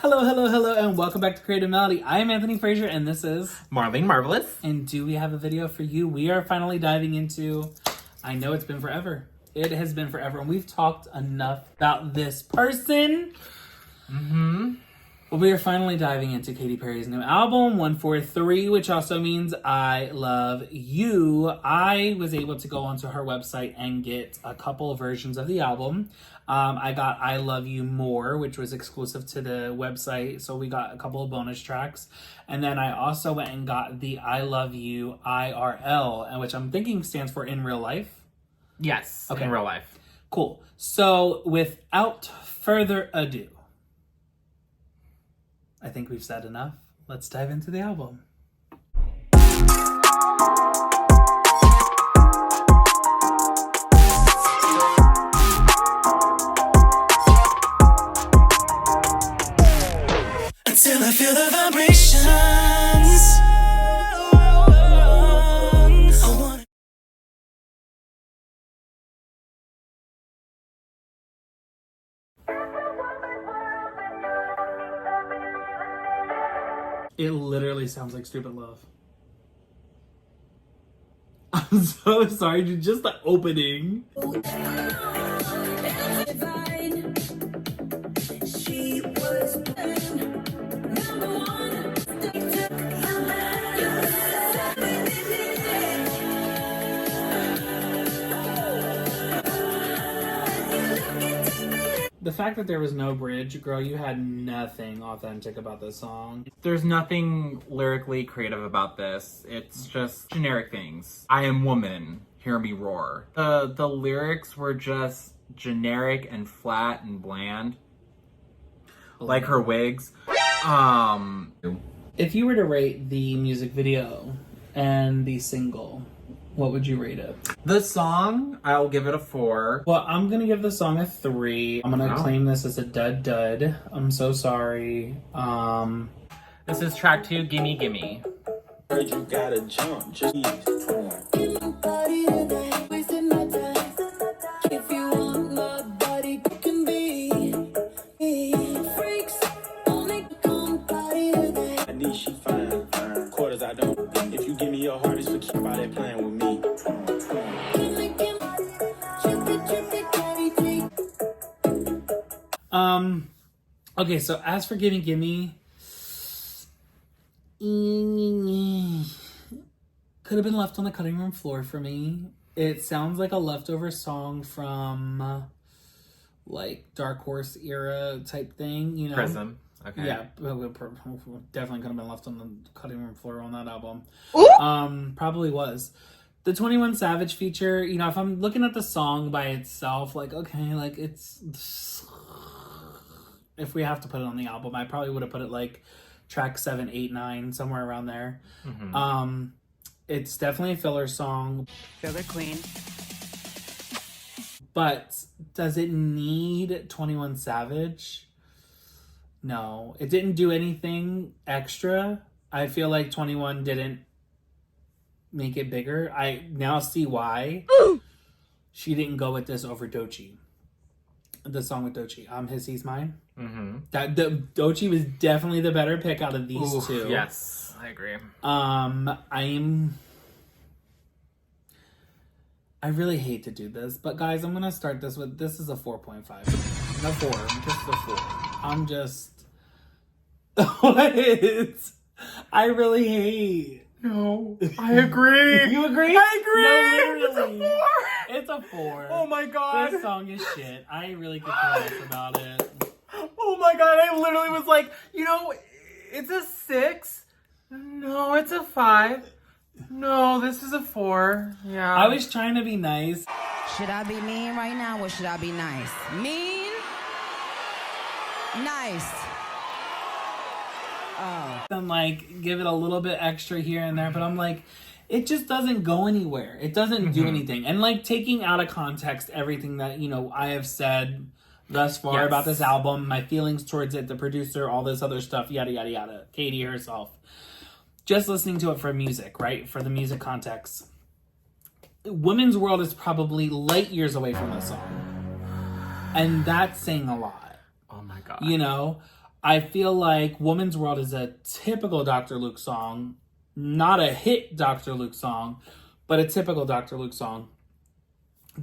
Hello, hello, hello, and welcome back to Creative M.E.L.O.D.I. I am Anthony Frazer, and this is Marlene Marvelous. And do we have a video for you? We are finally diving into, I know it's been forever. It has been forever, and we've talked enough about this person. But we are finally diving into Katy Perry's new album, 143, which also means I Love You. I was able to go onto her website and get a couple of versions of the album. I got I Love You More, which was exclusive to the website, so we got a couple of bonus tracks. And then I also went and got the I Love You IRL, and which I'm thinking stands for In Real Life. Yes, Okay. in real life. Cool. So without further ado, I think we've said enough. Let's dive into the album. Until I feel the vibrations. I want It literally sounds like Stupid Love. I'm so sorry, dude. Just the opening. She was number one. The fact that there was no bridge, girl, you had nothing authentic about this song. There's nothing lyrically creative about this. It's just generic things. I am woman, hear me roar. The lyrics were just generic and flat and bland. Like her wigs. If you were to rate the music video and the single, what would you rate it? The song, I'll give it a 4. Well, I'm gonna give the song a 3. I'm gonna Wow. claim this as a dud. I'm so sorry. This is track 2, Gimme Gimme. Heard you gotta jump, just In my body today, wasting my time. If you want my body, you can be. Freaks only come party today. I need she fine. Quarters I don't. If you give me your heart, it's for keep out there playing with me. Okay, so as for Gimme Gimme, could have been left on the cutting room floor for me. It sounds like a leftover song from like Dark Horse era type thing, you know? Prism. Okay. Yeah, definitely could have been left on the cutting room floor on that album. Probably was. The 21 Savage feature, you know, if I'm looking at the song by itself, like, okay, like it's... If we have to put it on the album, I probably would have put it like track 7, 8, 9, somewhere around there. It's definitely a filler song. Filler queen. But does it need 21 Savage? No. It didn't do anything extra. I feel like 21 didn't make it bigger. I now see why she didn't go with this over Doechii. The song with Doechii. His, He's Mine. That Doechii was definitely the better pick out of these two. Yes, I agree. I really hate to do this, but guys, I'm gonna start this with, this is a 4.5. No 4, just a 4. I'm just... What? I really hate... No, I agree. You agree? I agree. No, literally. It's a 4. It's a 4. Oh my god. This song is shit. I really could care less about it. Oh my god, I literally was like, you know, it's a 6. No, it's a 5. No, this is a 4. Yeah. I was trying to be nice. Should I be mean right now or should I be nice? Mean? Nice. Oh. And like give it a little bit extra here and there, but I'm like, it just doesn't go anywhere. It doesn't do anything. And like taking out of context everything that, you know, I have said thus far about this album, my feelings towards it, the producer, all this other stuff, yada yada yada, Katy herself. Just listening to it for music, right? For the music context. Women's World is probably light years away from this song. And that's saying a lot. Oh my god. You know? I feel like Woman's World is a typical Dr. Luke song. Not a hit Dr. Luke song, but a typical Dr. Luke song.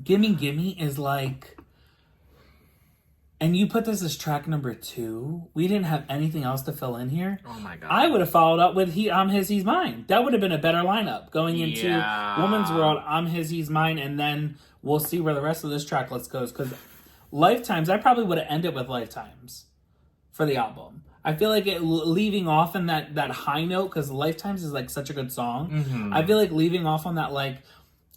Gimme Gimme is like... And you put this as track number 2. We didn't have anything else to fill in here. Oh my god. I would have followed up with I'm His, He's Mine. That would have been a better lineup. Going into Woman's World, I'm His, He's Mine, and then we'll see where the rest of this track list goes. Because Lifetimes, I probably would have ended with Lifetimes for the album. I feel like leaving off in that high note, because Lifetimes is like such a good song. Mm-hmm. I feel like leaving off on that like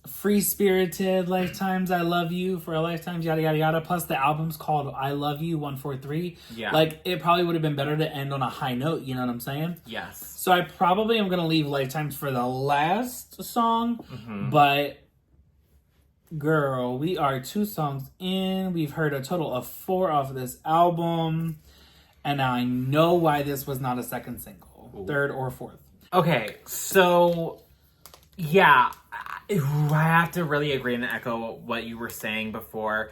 free-spirited Lifetimes, I love you for a lifetime, yada yada yada, plus the album's called I Love You 143. Yeah, like it probably would have been better to end on a high note, you know what I'm saying? Yes. So I probably am gonna leave Lifetimes for the last song. But girl, we are 2 songs in. We've heard a total of 4 off this album, and I know why this was not a second single. 3rd or 4th. Okay, so yeah, I have to really agree and echo what you were saying before.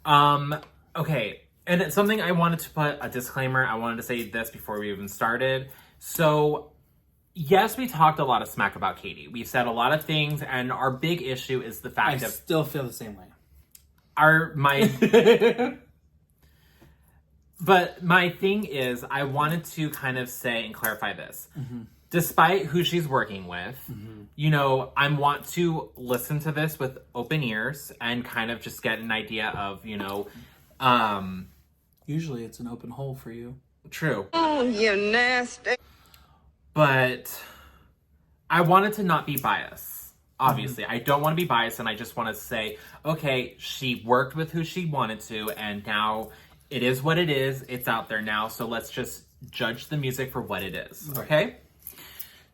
Okay, and it's something I wanted to put a disclaimer. I wanted to say this before we even started. So, yes, we talked a lot of smack about Katy. We said a lot of things, and our big issue is the fact I that still feel the same way. But my thing is, I wanted to kind of say and clarify this. Despite who she's working with, you know, I want to listen to this with open ears and kind of just get an idea of, you know, Usually it's an open hole for you. True. Oh, you nasty. But I wanted to not be biased. Obviously, I don't want to be biased, and I just want to say, okay, she worked with who she wanted to, and now it is what it is. It's out there now, so let's just judge the music for what it is, okay?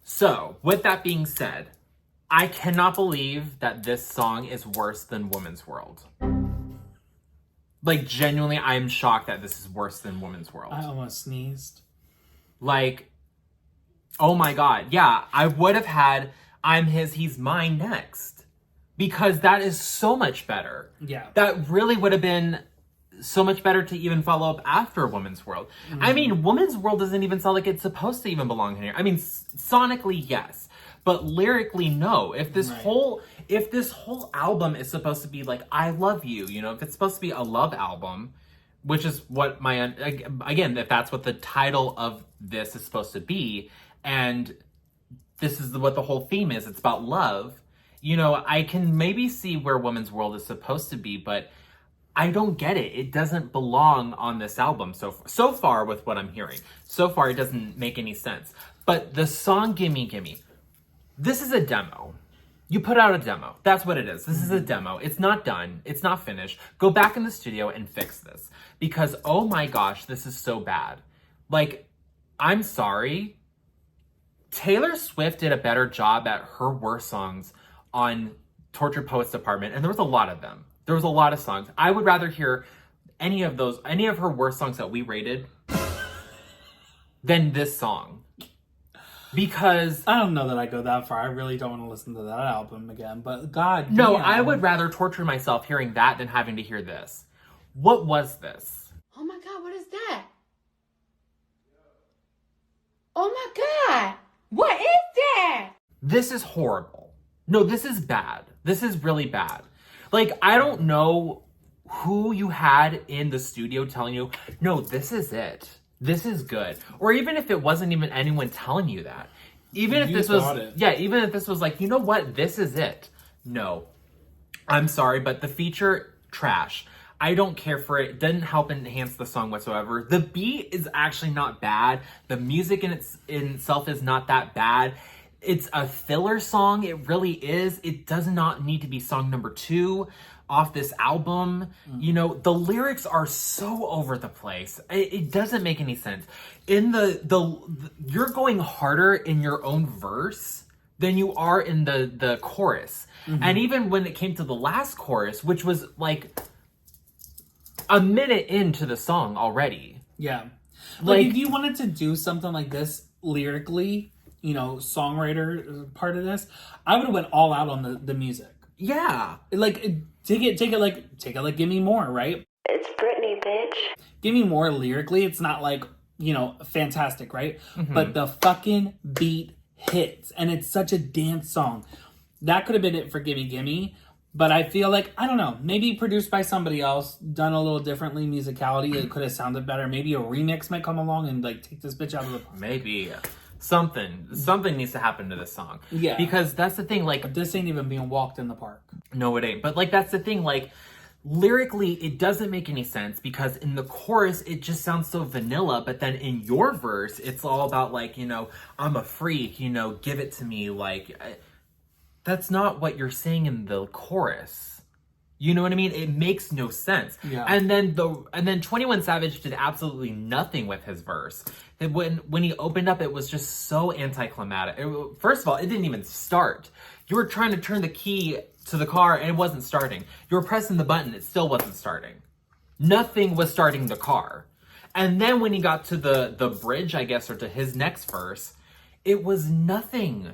So, with that being said, I cannot believe that this song is worse than Woman's World. Like, genuinely, I'm shocked that this is worse than Woman's World. I almost sneezed. Like, oh my god, yeah, I would have had I'm His, He's Mine next. Because that is so much better. Yeah. That really would have been so much better to even follow up after Woman's World. I mean, Woman's World doesn't even sound like it's supposed to even belong here. I mean, sonically, yes. But lyrically, no. If this whole album is supposed to be like, I love you, you know, if it's supposed to be a love album, which is what again, if that's what the title of this is supposed to be, and this is what the whole theme is, it's about love, you know, I can maybe see where Woman's World is supposed to be, but I don't get it. It doesn't belong on this album so far with what I'm hearing. So far, it doesn't make any sense. But the song Gimme Gimme, this is a demo. You put out a demo. That's what it is. This is a demo. It's not done. It's not finished. Go back in the studio and fix this. Because, oh my gosh, this is so bad. Like, I'm sorry. Taylor Swift did a better job at her worst songs on Tortured Poets Department, and there was a lot of them. There was a lot of songs. I would rather hear any of her worst songs that we rated than this song. Because I don't know that I go that far. I really don't want to listen to that album again. But God, no, damn. I would rather torture myself hearing that than having to hear this. What was this? Oh my God, what is that? Oh my God, what is that? This is horrible. No, this is bad. This is really bad. Like, I don't know who you had in the studio telling you, no, this is it. This is good. Or even if it wasn't even anyone telling you that. Even if this was, even if this was like, you know what, this is it. No. I'm sorry, but the feature, trash. I don't care for it. It doesn't help enhance the song whatsoever. The beat is actually not bad. The music in itself is not that bad. It's a filler song. It really is. It does not need to be song number 2 off this album. You know, the lyrics are so over the place. It doesn't make any sense. In you're going harder in your own verse than you are in the chorus. And even when it came to the last chorus, which was like a minute into the song already. Yeah. Like if you wanted to do something like this lyrically, you know, songwriter part of this, I would have went all out on the music. Yeah. Like take it like Give Me More, right? It's Britney, bitch. Give Me More lyrically, it's not like fantastic, right? But the fucking beat hits, and it's such a dance song. That could have been it for Gimme Gimme, but I feel like, I don't know, maybe produced by somebody else, done a little differently musicality, it could have sounded better. Maybe a remix might come along and like take this bitch out of the... Maybe. Something needs to happen to this song. Yeah. Because that's the thing, like... This ain't even being walked in the park. No, it ain't. But, like, that's the thing, like, lyrically, it doesn't make any sense because in the chorus, it just sounds so vanilla. But then in your verse, it's all about, like, I'm a freak, give it to me. Like, that's not what you're saying in the chorus. You know what I mean? It makes no sense. Yeah. And then 21 Savage did absolutely nothing with his verse. And when he opened up, it was just so anticlimactic. First of all, it didn't even start. You were trying to turn the key to the car and it wasn't starting. You were pressing the button, it still wasn't starting. Nothing was starting the car. And then when he got to the bridge, I guess, or to his next verse, it was nothing.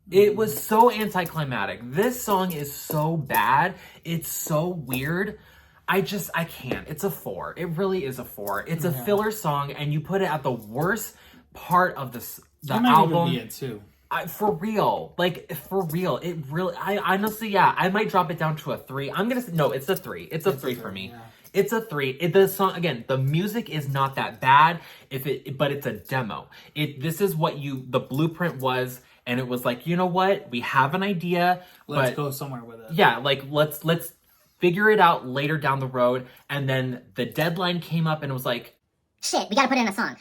It was so anticlimactic. This song is so bad. It's so weird. I can't. It's a 4. It really is a 4. It's a filler song, and you put it at the worst part of the That might album. even be it too. For real. Like, for real. It really... I honestly, yeah. I might drop it down to a 3. I'm gonna say... No, it's a 3. It's a 3 for me. Yeah. It's a 3. The song, again, the music is not that bad, but it's a demo. This is what the blueprint was, and it was like, you know what? We have an idea. Let's go somewhere with it. Yeah, like, let's figure it out later down the road. And then the deadline came up, and it was like... Shit, we gotta put it in a song.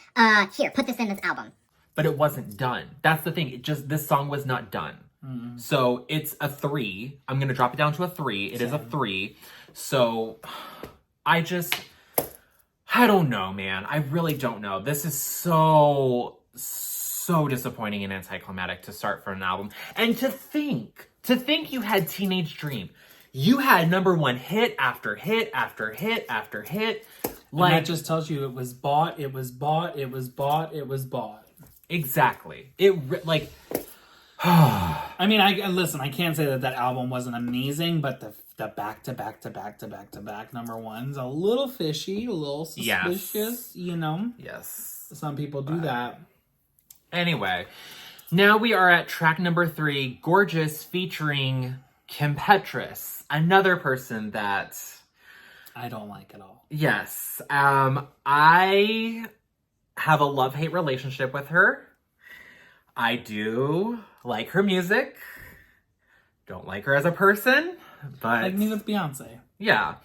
Here, put this in this album. But it wasn't done. That's the thing. This song was not done. Mm-hmm. So it's a 3. I'm going to drop it down to a 3. It is a 3. So I don't know, man. I really don't know. This is so disappointing and anticlimactic to start for an album. And to think you had Teenage Dream. You had #1 hit after hit after hit after hit. Like, and that just tells you it was bought, it was bought, it was bought, it was bought. Exactly. I mean, I can't say that album wasn't amazing, but the back to back #1's a little fishy, a little suspicious, Yes. Some people do that. Anyway, now we are at track #3, Gorgeous, featuring Kim Petras, another person that I don't like at all. Yes. I have a love-hate relationship with her. I do like her music. Don't like her as a person, but... Like me with Beyonce. Yeah.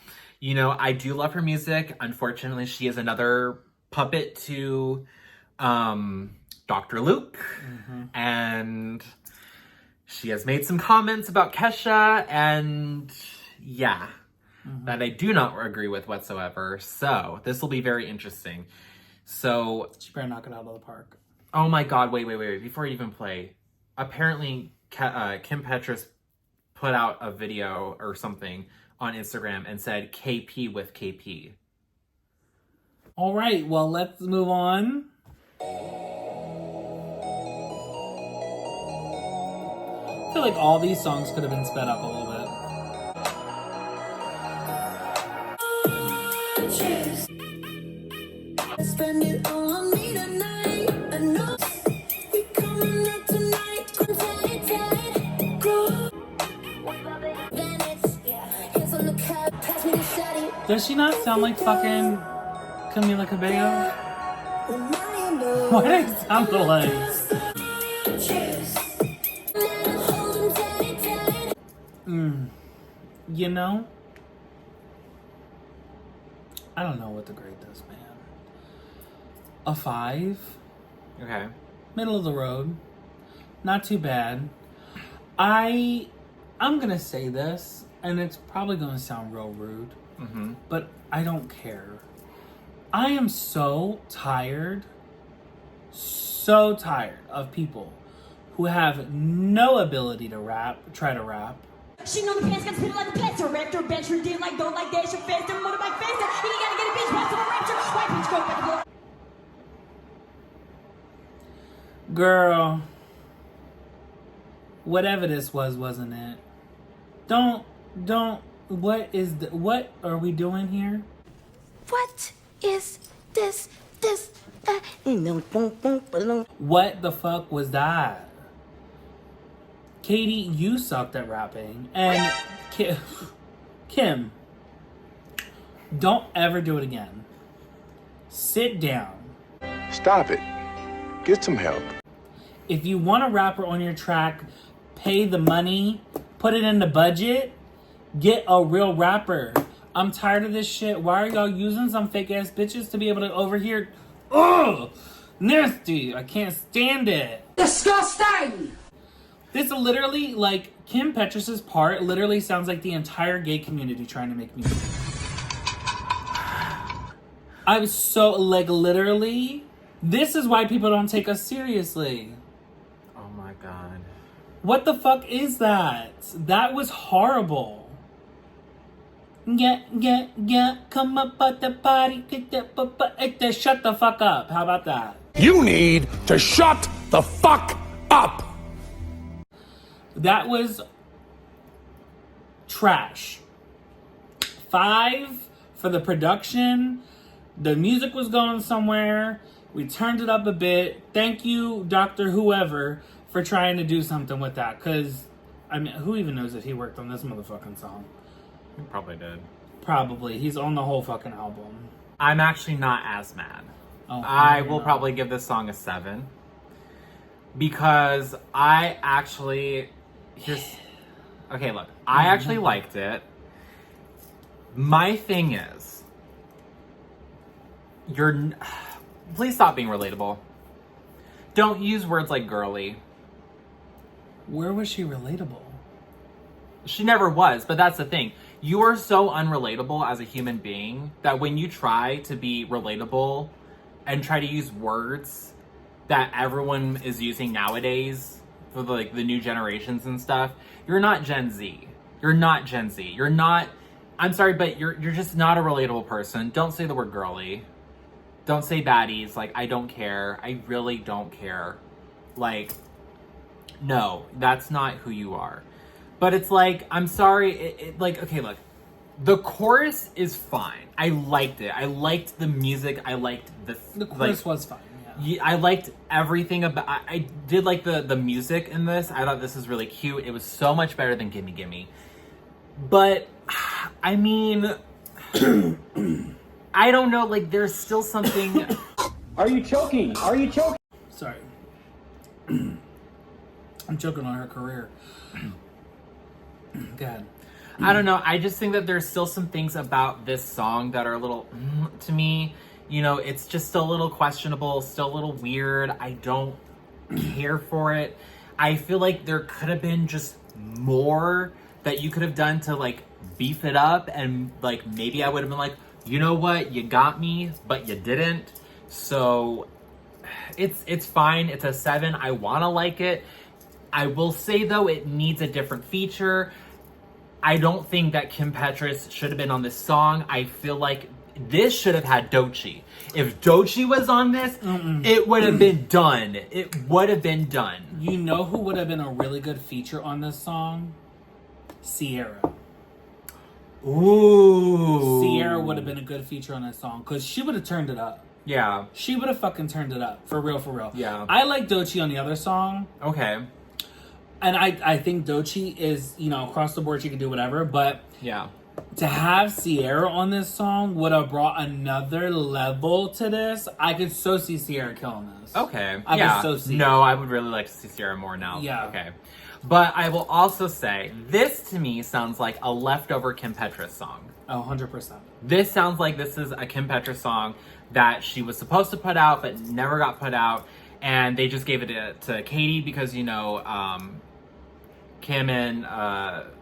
I do love her music. Unfortunately, she is another puppet to Dr. Luke. Mm-hmm. And she has made some comments about Kesha, and yeah, that I do not agree with whatsoever. So this will be very interesting. So she better knock it out of the park. Oh my God! Wait! Before you even play, apparently Kim Petras put out a video or something on Instagram and said KP with KP. All right. Well, let's move on. I feel like all these songs could have been sped up a little bit. Spend it all on me tonight. I know we coming up tonight. Does she not sound like fucking Camila Cabello? Why do I sound alike? I don't know what to grade this, man. A 5. Okay. Middle of the road. Not too bad. I'm gonna say this, and it's probably gonna sound real rude, but I don't care. I am so tired of people who have no ability to try to rap. She know the pants got spit like a plaster. Raptor, bench, did like, don't like dash, faster, motorbike faster. He gotta get a bitch, pass to the raptor. White bitch, go back and blow. Girl, whatever this was, wasn't it? What are we doing here? What is this this, that, What the fuck was that? Katy, you sucked at rapping. And Kim, don't ever do it again. Sit down. Stop it. Get some help. If you want a rapper on your track, pay the money, put it in the budget, get a real rapper. I'm tired of this shit. Why are y'all using some fake ass bitches to be able to overhear? Ugh! Nasty! I can't stand it. Disgusting! This literally, like, Kim Petras' part literally sounds like the entire gay community trying to make music. I was so, like, literally, this is why people don't take us seriously. Oh my god. What the fuck is that? That was horrible. Yeah, come up at the party, get that, shut the fuck up. How about that? You need to shut the fuck up. That was trash. 5 for the production. The music was going somewhere. We turned it up a bit. Thank you, Dr. Whoever, for trying to do something with that. Because, I mean, who even knows if he worked on this motherfucking song? You probably did. Probably. He's on the whole fucking album. I'm actually not as mad. Oh, I you're will not. probably give this song a 7. Because I actually okay, look. I actually liked it. My thing is, please stop being relatable. Don't use words like girly. Where was she relatable? She never was, but that's the thing. You are so unrelatable as a human being that when you try to be relatable and try to use words that everyone is using nowadays for the new generations and stuff, you're not Gen Z. You're not Gen Z. You're not, I'm sorry, but you're just not a relatable person. Don't say the word girly. Don't say baddies. Like, I don't care. I really don't care. Like, no, that's not who you are. But it's like, I'm sorry, like, okay, look. The chorus is fine. I liked it. I liked the music. I liked The chorus was fine, yeah. I liked everything about, I did like the music in this. I thought this was really cute. It was so much better than Gimme Gimme. But, I mean, I don't know, like, there's still something. Are you choking? Are you choking? Sorry. I'm choking on her career. God. I don't know. I just think that there's still some things about this song that are a little, to me, you know, it's just still a little questionable, still a little weird. I don't care for it. I feel like there could have been just more that you could have done to, like, beef it up. And, like, maybe I would have been like, you know what? You got me, but you didn't. So it's fine. It's a 7. I want to like it. I will say, though, it needs a different feature. I don't think that Kim Petras should have been on this song. I feel like this should have had Doechii. If Doechii was on this, it would have been done. It would have been done. You know who would have been a really good feature on this song? Sierra. Ooh. Sierra would have been a good feature on this song because she would have turned it up. Yeah. She would have fucking turned it up. For real, for real. Yeah. I like Doechii on the other song. Okay. And I think Doechii is, you know, across the board, she can do whatever. But Yeah. to have Sierra on this song would have brought another level to this. I could so see Sierra killing this. Okay. I yeah. could so see. No, I would really like to see Sierra more now. Yeah. Okay. But I will also say, this to me sounds like a leftover Kim Petras song. Oh, 100%. This sounds like this is a Kim Petras song that she was supposed to put out, but never got put out. And they just gave it to Katy because, you know, Kim and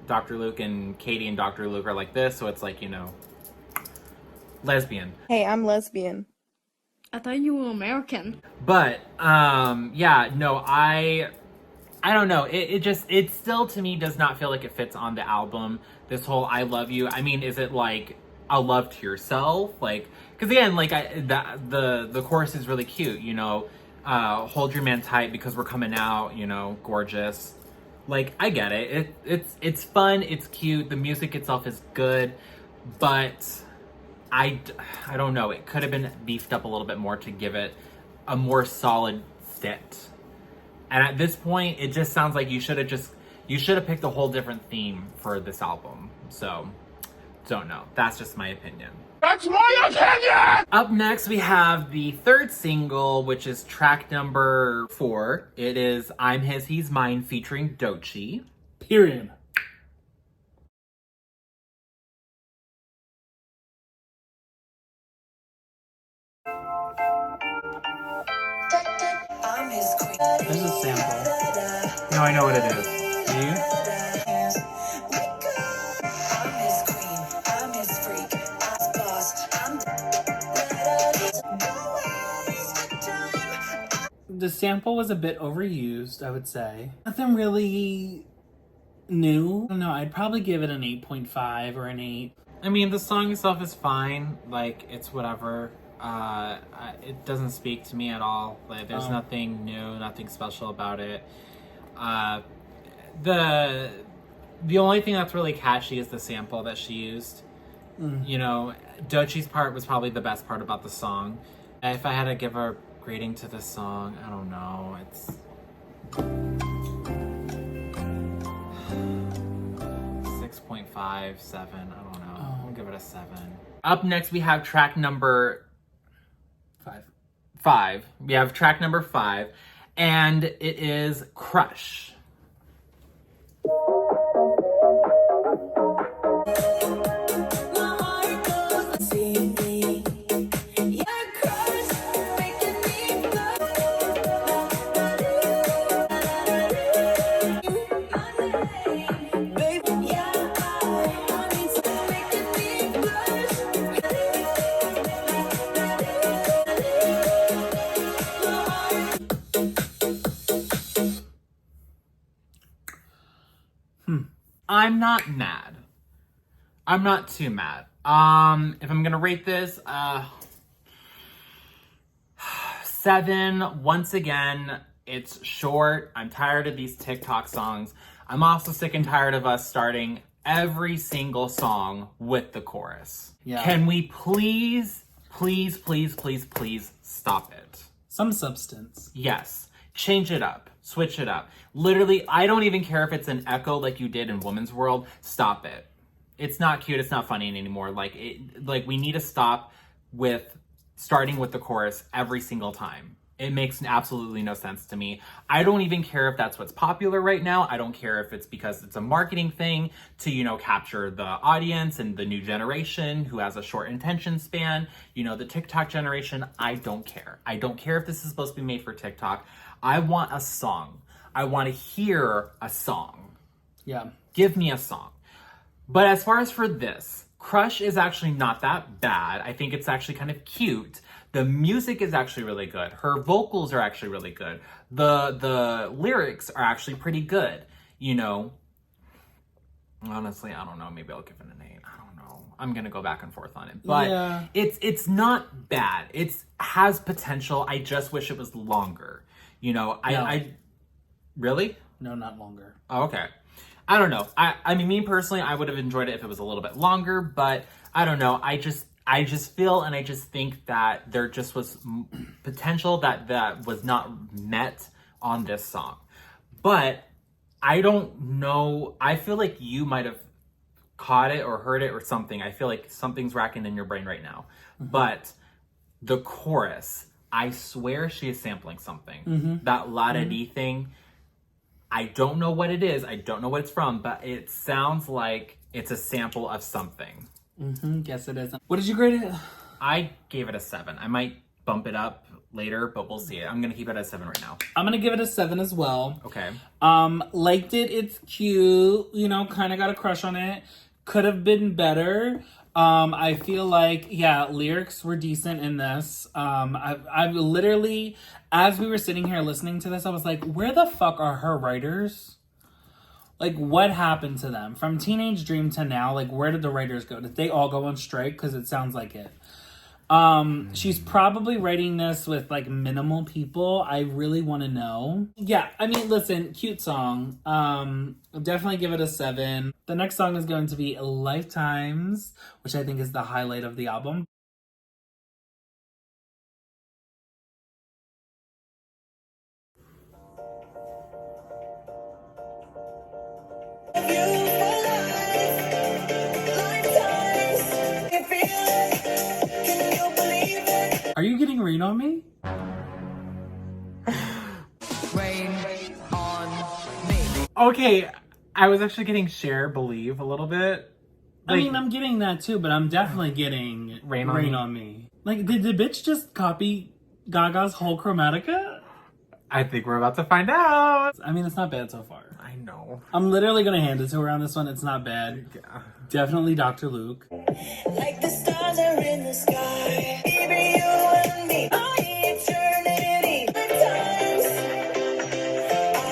Dr. Luke and Katy and Dr. Luke are like this. So it's like, you know, lesbian. Hey, I'm lesbian. I thought you were American. But, yeah, no, I don't know. It still to me does not feel like it fits on the album. This whole I love you. I mean, is it like a love to yourself? Like, because again, like the chorus is really cute, you know, hold your man tight because we're coming out, you know, gorgeous. Like, I get it. It's fun, it's cute, the music itself is good, but I don't know. It could have been beefed up a little bit more to give it a more solid fit. And at this point, it just sounds like you should have picked a whole different theme for this album. So, don't know. That's just my opinion. That's my opinion! Up next, we have the third single, which is track number 4. It is I'm His, He's Mine featuring M.E.L.O.D.I. Period. There's a sample. No, I know what it is. Do you? The sample was a bit overused, I would say. Nothing really new. I don't know, I'd probably give it an 8.5 or an 8. I mean, the song itself is fine. Like, it's whatever. It doesn't speak to me at all. Like, there's nothing new, nothing special about it. The only thing that's really catchy is the sample that she used. You know, M.E.L.O.D.I's part was probably the best part about the song. If I had to give a grading to this song, I don't know. It's 6.5, 7. I don't know. I'll give it a 7. Up next, we have track number 5. We have track number 5, and it is Crush. I'm not mad. I'm not too mad. If I'm gonna rate this, 7. Once again, it's short. I'm tired of these TikTok songs. I'm also sick and tired of us starting every single song with the chorus. Yeah. Can we please stop it? Some substance. Yes. Change it up. Switch it up. Literally, I don't even care if it's an echo like you did in Woman's World. Stop it. It's not cute. It's not funny anymore. Like we need to stop with starting with the chorus every single time. It makes absolutely no sense to me. I don't even care if that's what's popular right now. I don't care if it's because it's a marketing thing to, you know, capture the audience and the new generation who has a short attention span, you know, the TikTok generation. I don't care. I don't care if this is supposed to be made for TikTok. I want a song. I want to hear a song. Yeah. Give me a song. But as far as for this, Crush is actually not that bad. I think it's actually kind of cute. The music is actually really good. Her vocals are actually really good. The lyrics are actually pretty good. You know, honestly, I don't know. Maybe I'll give it an 8. I don't know. I'm going to go back and forth on it. But yeah. It's not bad. It has potential. I just wish it was longer. You know, I really? No, not longer. Oh, okay. I don't know. I mean, me personally, I would have enjoyed it if it was a little bit longer, but I don't know. I just feel and I just think that there just was potential that was not met on this song. But I don't know. I feel like you might have caught it or heard it or something. I feel like something's racking in your brain right now. Mm-hmm. But the chorus, I swear she is sampling something. Mm-hmm. That La-Da-Dee thing. I don't know what it is. I don't know what it's from, but it sounds like it's a sample of something. Mm-hmm. Yes, it is. What did you grade it? I gave it a 7. I might bump it up later, but we'll see. I'm gonna keep it at 7 right now. I'm gonna give it a 7 as well. Okay. Liked it. It's cute. You know, kind of got a crush on it. Could have been better. I feel like, yeah, lyrics were decent in this. I've literally, as we were sitting here listening to this, I was like, where the fuck are her writers? Like, what happened to them? From Teenage Dream to now, like, where did the writers go? Did they all go on strike? Because it sounds like it. She's probably writing this with like minimal people. I really want to know. Yeah, I mean, listen, cute song. Definitely give it a 7. The next song is going to be Lifetimes, which I think is the highlight of the album. Are you getting Rain on Me? Rain on me. Okay, I was actually getting Cher Believe a little bit. I mean, I'm getting that too, but I'm definitely getting Rain on Me. Like, did the bitch just copy Gaga's whole Chromatica? I think we're about to find out. I mean, it's not bad so far. I know. I'm literally gonna hand it to her on this one. It's not bad. Yeah. Definitely Dr. Luke. Like the stars are in the sky. Baby, you and me. Oh, eternity. Times. I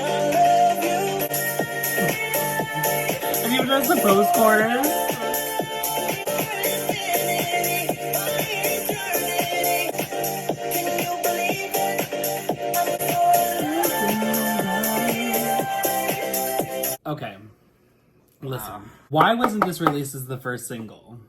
love you. And even as the post chorus. Can you believe it? Okay. Listen. Why wasn't this released as the first single?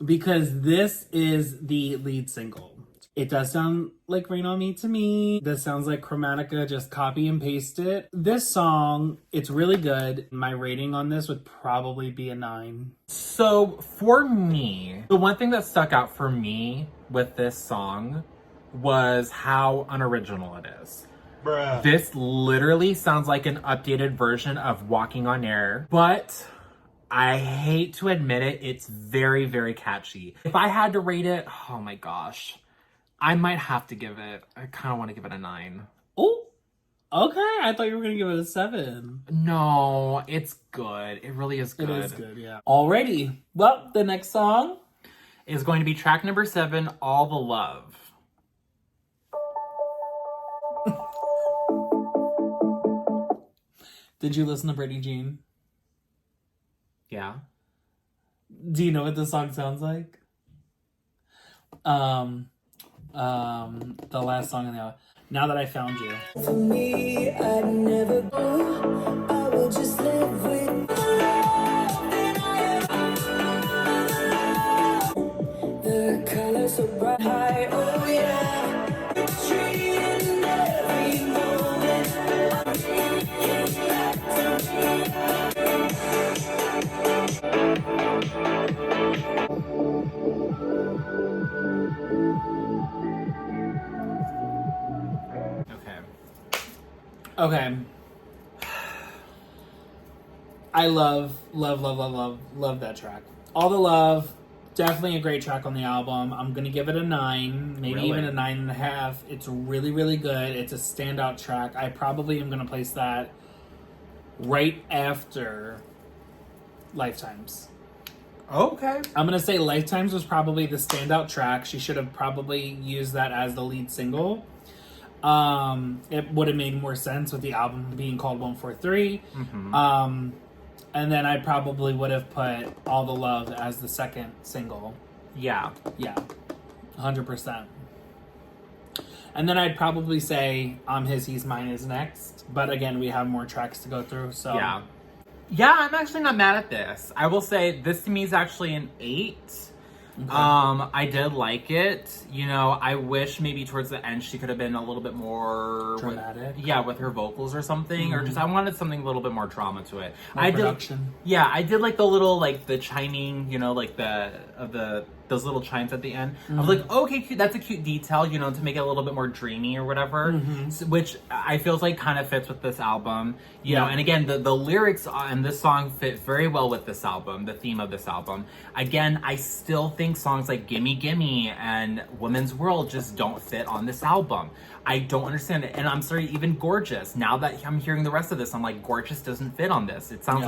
Because this is the lead single. It does sound like Rain on Me to me. This sounds like Chromatica, just copy and paste it. This song, it's really good. My rating on this would probably be a 9. So for me, the one thing that stuck out for me with this song was how unoriginal it is. Bruh. This literally sounds like an updated version of Walking on Air, but I hate to admit it, it's very, very catchy. If I had to rate it, oh my gosh, I might have to give it, I kind of want to give it a 9. Oh, okay. I thought you were going to give it a 7. No, it's good. It really is good. It is good, yeah. Alrighty. Well, the next song Is going to be track number 7, All the Love. Did you listen to Brittany Jean? Yeah. Do you know what this song sounds like? The last song in the album. Now That I Found You. For me, I'd never go. I will just live with the love that I have. The colors so bright high, oh yeah. The tree in every moment. Okay. I love that track. All the Love, definitely a great track on the album. I'm gonna give it a 9, maybe Really? even a 9.5. It's really, really good. It's a standout track. I probably am gonna place that right after Lifetimes. Okay. I'm gonna say Lifetimes was probably the standout track. She should have probably used that as the lead single. It would have made more sense with the album being called 143. Mm-hmm. And then I probably would have put All the Love as the second single. Yeah. Yeah, 100%. And then I'd probably say His, He's Mine is next. But again, we have more tracks to go through, so... Yeah. Yeah, I'm actually not mad at this. I will say this to me is actually an 8. Okay. I did like it. You know, I wish maybe towards the end she could have been a little bit more Dramatic. with her vocals or something, or just I wanted something a little bit more drama to it. More production. I did like the little like the chiming, you know, like those little chimes at the end. I was like, okay, cute. That's a cute detail, you know, to make it a little bit more dreamy or whatever, which I feel like kind of fits with this album, you know. And again, the lyrics in this song fit very well with this album, the theme of this album. Again, I still think songs like Gimme Gimme and Women's World just don't fit on this album. I don't understand it. And I'm sorry, even Gorgeous. Now that I'm hearing the rest of this, I'm like, Gorgeous doesn't fit on this. It sounds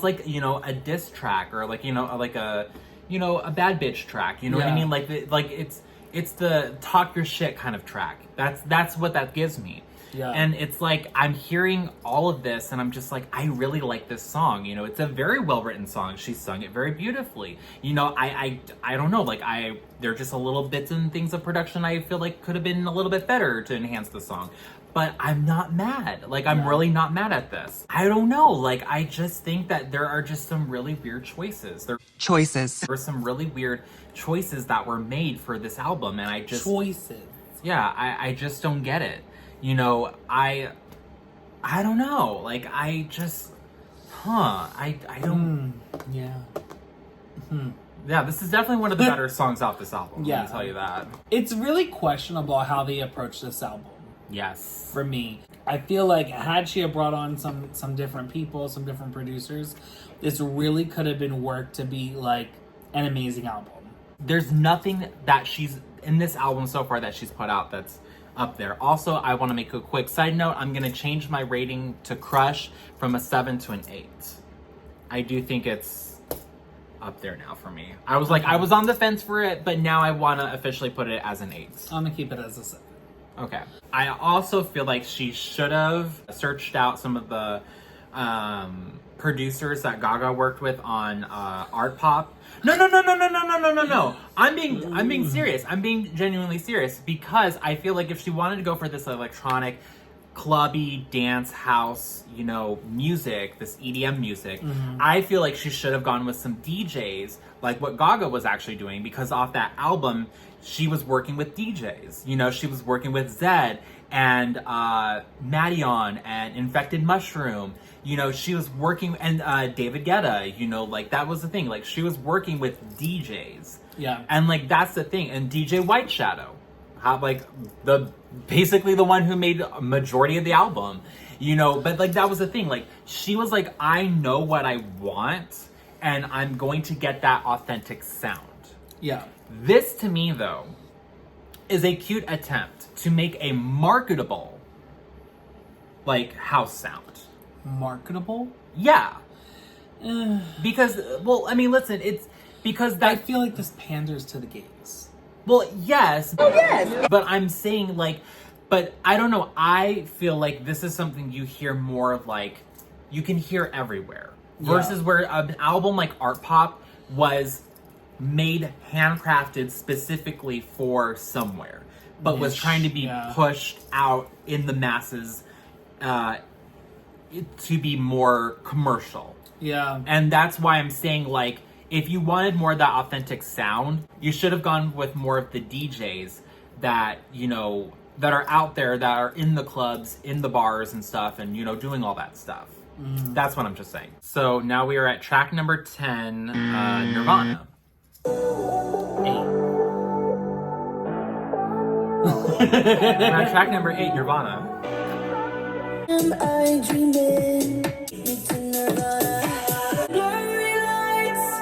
like, you know, a diss track or like, you know, like a bad bitch track, you know what I mean? Like it's the talk your shit kind of track. That's what that gives me. Yeah. And it's like, I'm hearing all of this and I'm just like, I really like this song. You know, it's a very well-written song. She sung it very beautifully. You know, I don't know, like there are just a little bits and things of production I feel like could have been a little bit better to enhance the song. But I'm not mad. Like, I'm really not mad at this. I don't know. Like, I just think that there are just some really weird choices. There were some really weird choices that were made for this album. And I just... Choices. Yeah, I just don't get it. You know, I don't know. Like, I just... I don't... Yeah. Yeah, this is definitely one of the better songs off this album. Yeah. Let me tell you that. It's really questionable how they approach this album. Yes. For me, I feel like had she have brought on some different people, some different producers, this really could have been worked to be like an amazing album. There's nothing that she's in this album so far that she's put out that's up there. Also, I want to make a quick side note. I'm going to change my rating to Crush from a 7 to an 8. I do think it's up there now for me. I was like, I was on the fence for it, but now I want to officially put it as an 8. I'm gonna keep it as a 7. Okay. I also feel like she should have searched out some of the producers that Gaga worked with on Art Pop. No. I'm being serious. I'm being genuinely serious because I feel like if she wanted to go for this electronic, clubby dance house, you know, music, this EDM music, I feel like she should have gone with some DJs like what Gaga was actually doing, because off that album she was working with DJs. You know, she was working with Zed and Madeon and Infected Mushroom. You know, she was working, and David Guetta, you know, like that was the thing. Like, she was working with DJs. Yeah. And like, that's the thing. And DJ White Shadow, like basically the one who made a majority of the album, you know, but like, that was the thing. Like, she was like, I know what I want and I'm going to get that authentic sound. Yeah. This, to me, though, is a cute attempt to make a marketable, like, house sound. Marketable? Yeah. Because, well, I mean, listen, it's because that... I feel like this panders to the gays. Well, yes. Oh, yes. But I'm saying, like, but I don't know. I feel like this is something you hear more of, like, you can hear everywhere. Versus where an album like Art Pop was made handcrafted specifically for somewhere, but was trying to be pushed out in the masses to be more commercial. Yeah. And that's why I'm saying, like, if you wanted more of that authentic sound, you should have gone with more of the DJs that, you know, that are out there, that are in the clubs, in the bars and stuff, and, you know, doing all that stuff. That's what I'm just saying. So now we are at track number 10, Nirvana. 8. We're at track number 8, Nirvana. Am I dreaming? Need to Nirvana. Blurry lights.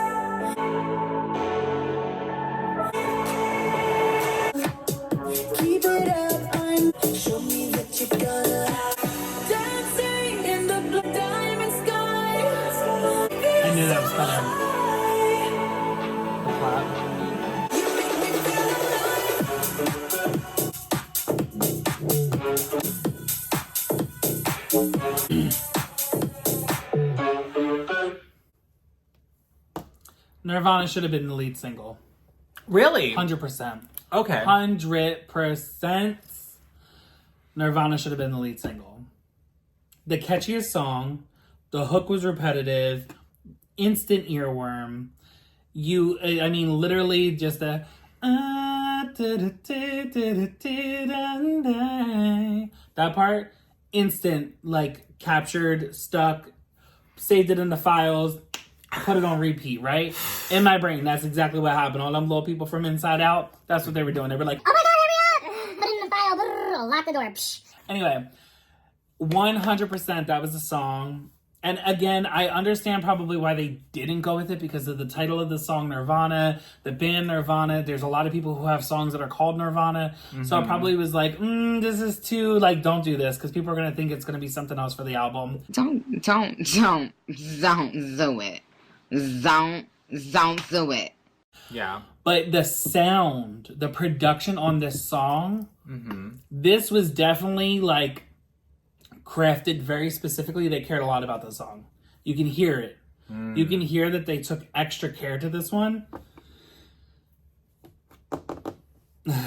Keep it up. Show me that you're gonna. Dancing in the blue diamond sky. I knew that was coming. The clap. Nirvana should have been the lead single. Really? 100%. Okay. 100%. Nirvana should have been the lead single. The catchiest song, the hook was repetitive, instant earworm. I mean, literally just a... That part, instant, like, captured, stuck, saved it in the files, put it on repeat, right? In my brain, that's exactly what happened. All them little people from Inside Out, that's what they were doing. They were like, Oh my god, hurry up! Put it in the file, brrr, lock the door. Psh. Anyway, 100% that was the song. And again, I understand probably why they didn't go with it because of the title of the song, Nirvana, the band Nirvana. There's a lot of people who have songs that are called Nirvana. So I probably was like, this is too, like, don't do this because people are going to think it's going to be something else for the album. Don't do it. Don't do it. Yeah. But the sound, the production on this song, this was definitely like crafted very specifically. They cared a lot about the song. You can hear it. You can hear that they took extra care to this one. I'm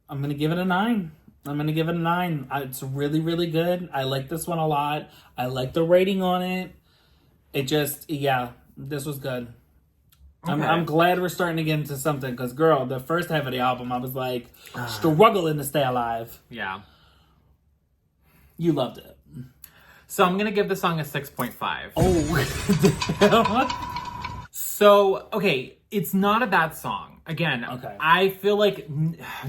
going to give it a 9. It's really, really good. I like this one a lot. I like the rating on it. It just, this was good. Okay. I'm glad we're starting to get into something because, girl, the first half of the album, I was like struggling to stay alive. Yeah. You loved it. So I'm going to give the song a 6.5. Oh. So, okay, it's not a bad song. Again, okay. I feel like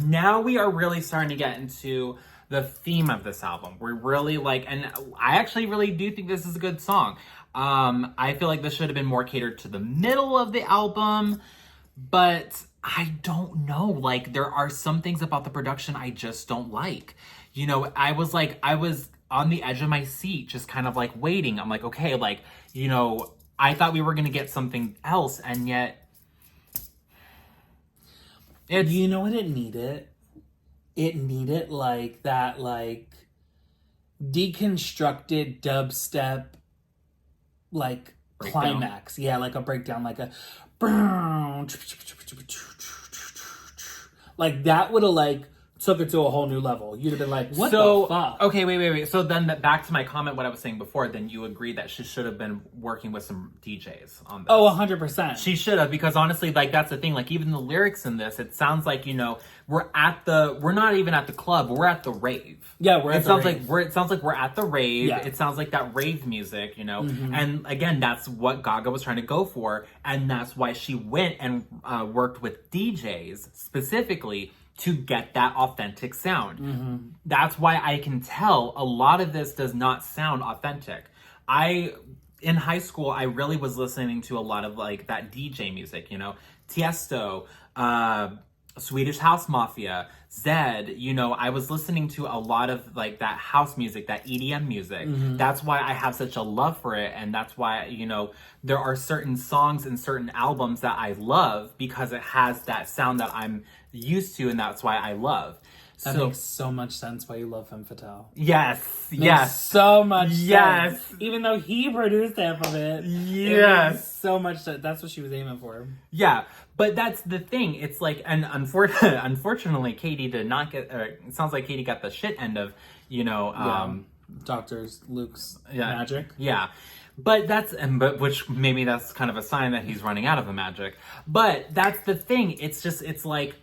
now we are really starting to get into the theme of this album. We're really like, and I actually really do think this is a good song. I feel like this should have been more catered to the middle of the album, but I don't know. Like, there are some things about the production I just don't like. You know, I was on the edge of my seat, just kind of like waiting. I'm like, okay, like, you know, I thought we were going to get something else, and yet you know what it needed? It needed like that, like deconstructed dubstep, like breakdown. Climax. Yeah, like a breakdown, like a like that would have like took it to a whole new level. You'd have been like, what the fuck? Okay, wait. So then back to my comment, what I was saying before, then you agree that she should have been working with some DJs on this. Oh, 100%. She should have, because honestly, like, that's the thing. Like, even the lyrics in this, it sounds like, you know, we're not even at the club, we're at the rave. Yeah, it sounds like we're at the rave. Yeah. It sounds like that rave music, you know? Mm-hmm. And again, that's what Gaga was trying to go for. And that's why she went and worked with DJs specifically to get that authentic sound. Mm-hmm. That's why I can tell a lot of this does not sound authentic. In high school, I really was listening to a lot of like that DJ music, you know, Tiesto, Swedish House Mafia, Zed, you know, I was listening to a lot of like that house music, that EDM music. Mm-hmm. That's why I have such a love for it. And that's why, you know, there are certain songs and certain albums that I love because it has that sound that I'm used to, and that's why I love. That makes so much sense why you love Femme Fatale. Yes. So much sense. Even though he produced half of it. Yes. So much sense. That's what she was aiming for. Yeah. But that's the thing. It's like, and unfortunately, Katy did not get, it sounds like Katy got the shit end of, you know, Dr. Luke's magic. Yeah. But which maybe that's kind of a sign that he's running out of the magic. But that's the thing. It's like,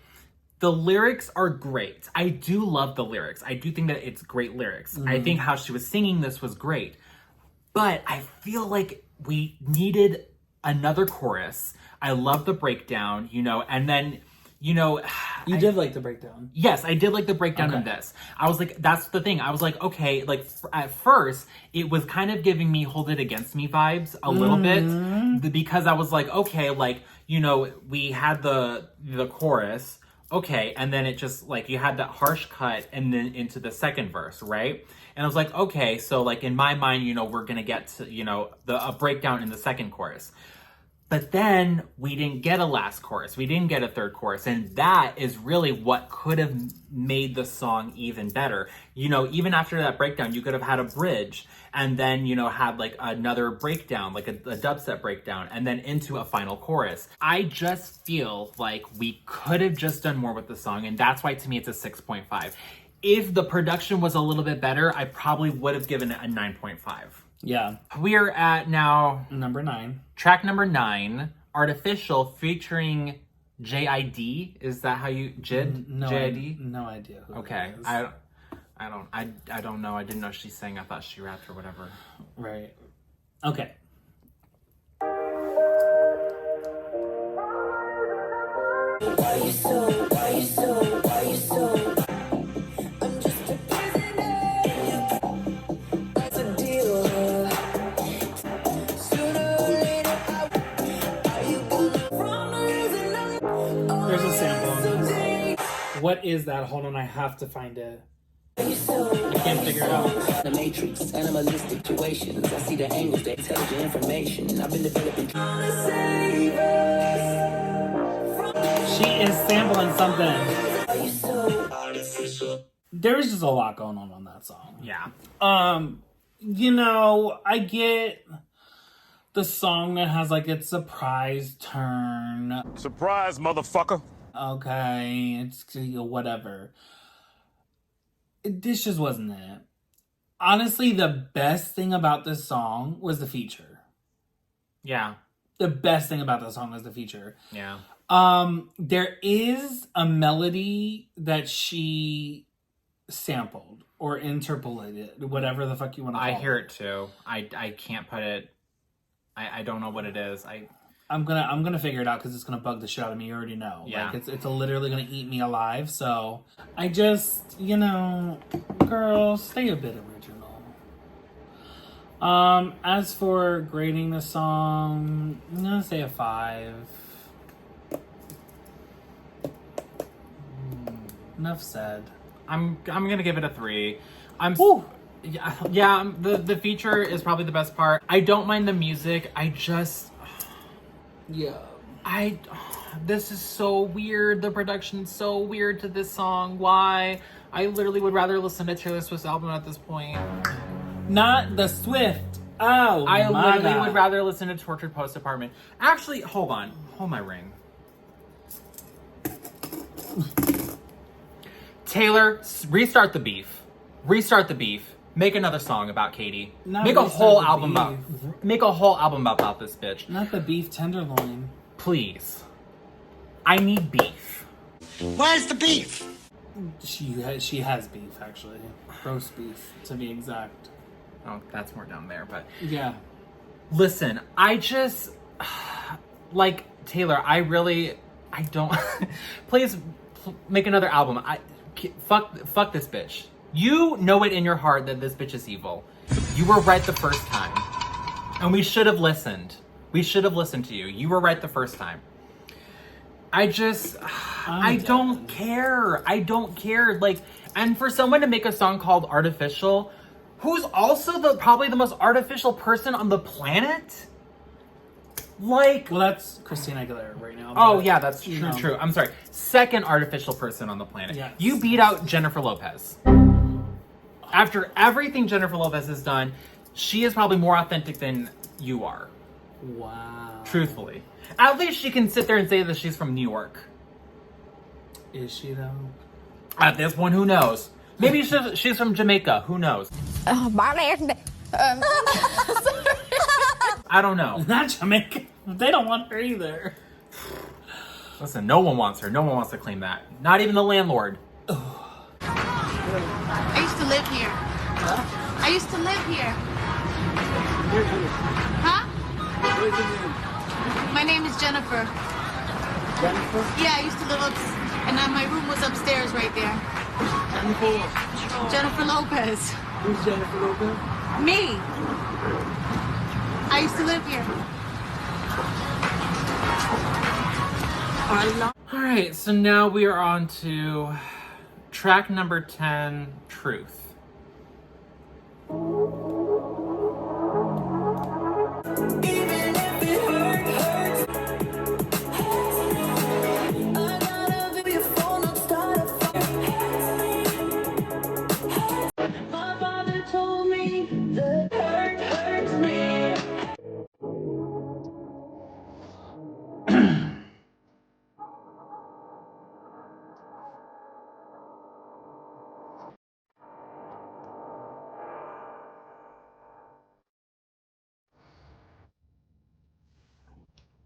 the lyrics are great. I do love the lyrics. I do think that it's great lyrics. Mm-hmm. I think how she was singing this was great. But I feel like we needed another chorus. I love the breakdown, you know, and then, you know... You did like the breakdown. Yes, I did like the breakdown in this. I was like, that's the thing. I was like, okay, like, at first, it was kind of giving me Hold It Against Me vibes a little bit. Because I was like, okay, like, you know, we had the chorus... Okay, and then it just, like, you had that harsh cut and then into the second verse, right? And I was like, okay, so, like, in my mind, you know, we're gonna get to, you know, a breakdown in the second chorus. But then we didn't get a last chorus. We didn't get a third chorus. And that is really what could have made the song even better. You know, even after that breakdown, you could have had a bridge and then, you know, had like another breakdown, like a dubstep breakdown, and then into a final chorus. I just feel like we could have just done more with the song. And that's why, to me, it's a 6.5. If the production was a little bit better, I probably would have given it a 9.5. Yeah. We are at now... Number 9. Track number 9, Artificial, featuring J.I.D. Is that how you... Jid? No, J.I.D.? No idea who okay. That is. I don't know. I didn't know she sang. I thought she rapped or whatever. Right. Okay. Why you so I'm just a prisoner. That's a deal. Sooner or later, are you gonna There's a sample on this. What is that? Hold on, I have to find it. I can't figure it out. The matrix, animalistic situations. I see the angles, the intelligent information. I've been developing. She is sampling something. There's just a lot going on that song. Yeah. You know, I get the song that has like its surprise turn. Surprise, motherfucker. Okay, it's whatever. This just wasn't it. Honestly, the best thing about this song was the feature. Yeah. The best thing about the song was the feature. Yeah. There is a melody that she sampled or interpolated, whatever the fuck you want to call it. I hear it too. I can't put it. I don't know what it is. I'm gonna figure it out because it's gonna bug the shit out of me. You already know. Yeah. Like it's literally gonna eat me alive. So I just, you know, girl, stay a bit original. As for grading the song, I'm gonna say a 5. Enough said. I'm gonna give it a 3. Woo! Yeah. The feature is probably the best part. I don't mind the music. Yeah. This is so weird. The production's so weird to this song. Why? I literally would rather listen to Taylor Swift's album at this point. Not the Swift. Oh, I my literally God. would rather listen to Tortured Post Apartment. Actually, hold on. Hold my ring. Taylor, restart the beef. Restart the beef. Make another song about Katy. Not Make a restart whole the album beef. make a whole album about this bitch. Not the beef tenderloin. Please. I need beef. Where's the beef? She has beef, actually. Roast beef, to be exact. Oh, that's more down there, but Yeah. listen, I just like Taylor, I don't please make another album. Fuck this bitch. You know it in your heart that this bitch is evil. You were right the first time. And we should have listened. We should have listened to you. You were right the first time. I don't care. I don't care. Like, and for someone to make a song called Artificial, who's also probably the most artificial person on the planet? Like, well, that's Christina Aguilera right now. Oh but, yeah, that's true. I'm sorry. Second artificial person on the planet. Yes. You beat out Jennifer Lopez. After everything Jennifer Lopez has done, she is probably more authentic than you are. Wow. Truthfully. At least she can sit there and say that she's from New York. Is she though? At this point, who knows? Maybe she's from Jamaica. Who knows? Marlene. I don't know. Not Jamaica. They don't want her either. Listen, no one wants her. No one wants to claim that. Not even the landlord. I used to live here. I used to live here. Huh? My name is Jennifer. Jennifer? Yeah, I used to live and my room was upstairs right there. Jennifer Lopez. Who's Jennifer Lopez? Me. I used to live here. Alright, so now we are on to track number 10, Truth. My father told me that hurt hurts me.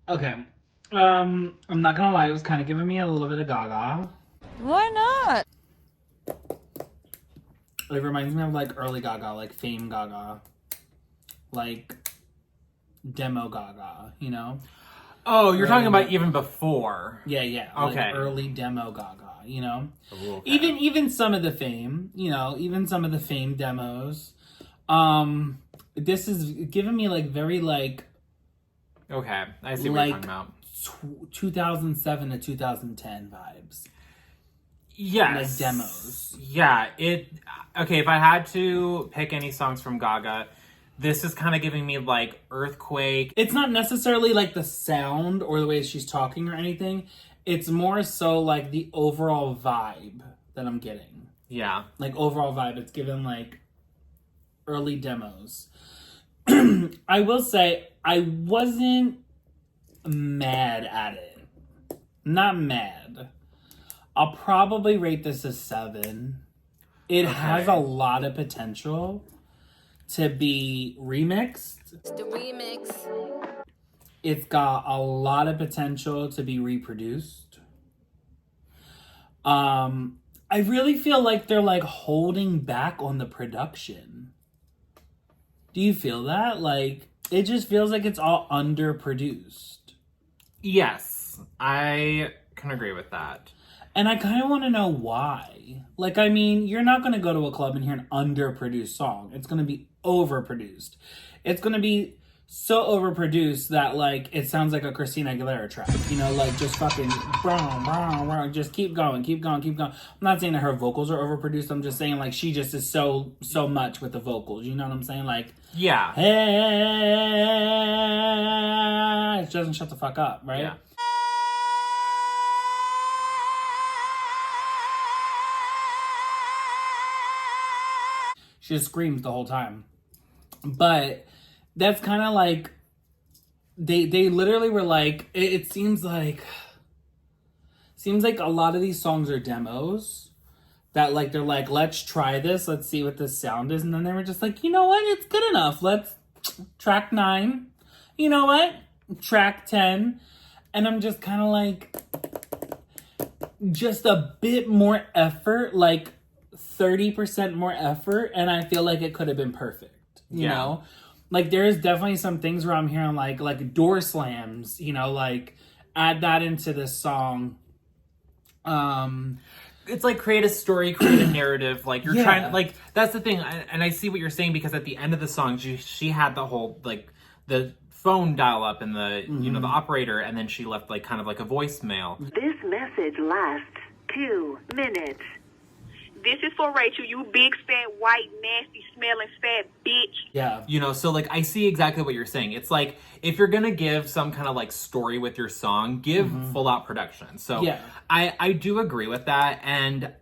Okay. I'm not gonna lie, it was kind of giving me a little bit of Gaga. Why not? It reminds me of like early Gaga, like Fame Gaga, like demo Gaga, you know? Oh, you're talking about even before. Yeah. Okay. Like early demo Gaga, you know? Ooh, okay. Even some of the Fame, you know, even some of the Fame demos. This is giving me like very like Okay, I see what you're like talking about. 2007 to 2010 vibes. Yes. Like demos. Yeah, okay, if I had to pick any songs from Gaga, this is kind of giving me like Earthquake. It's not necessarily like the sound or the way she's talking or anything. It's more so like the overall vibe that I'm getting. Yeah. Like, overall vibe, it's given, like, early demos. I will say, I wasn't mad at it. Not mad. I'll probably rate this a 7. It has a lot of potential to be remixed. The remix. It's got a lot of potential to be reproduced. I really feel like they're like holding back on the production. Do you feel that? Like, it just feels like it's all underproduced. Yes, I can agree with that. And I kind of want to know why. Like, I mean, you're not going to go to a club and hear an underproduced song. It's going to be overproduced. It's going to be so overproduced that, like, it sounds like a Christina Aguilera track. You know, like, just fucking, just keep going, keep going, keep going. I'm not saying that her vocals are overproduced. I'm just saying, like, she just is so much with the vocals. You know what I'm saying? Like, yeah. Hey, it doesn't shut the fuck up, right? Yeah. She just screams the whole time. But that's kind of like, they literally were like, it seems like a lot of these songs are demos that, like, they're like, let's try this, let's see what this sound is. And then they were just like, you know what, it's good enough. Let's track 9. You know what? Track 10. And I'm just kind of like, just a bit more effort, like 30% more effort, and I feel like it could have been perfect. You know? Like, there's definitely some things where I'm hearing like door slams, you know, like, add that into this song. It's like, create a story, create a narrative. Like, you're trying to, like, that's the thing. And I see what you're saying, because at the end of the song, she had the whole, like, the phone dial up and the, you know, the operator, and then she left, like, kind of like a voicemail. This message lasts 2 minutes. This is for Rachel, you big, fat, white, nasty, smelling, fat bitch. Yeah. You know, so, like, I see exactly what you're saying. It's like, if you're gonna give some kind of, like, story with your song, give full out production. So, yeah. I do agree with that, and...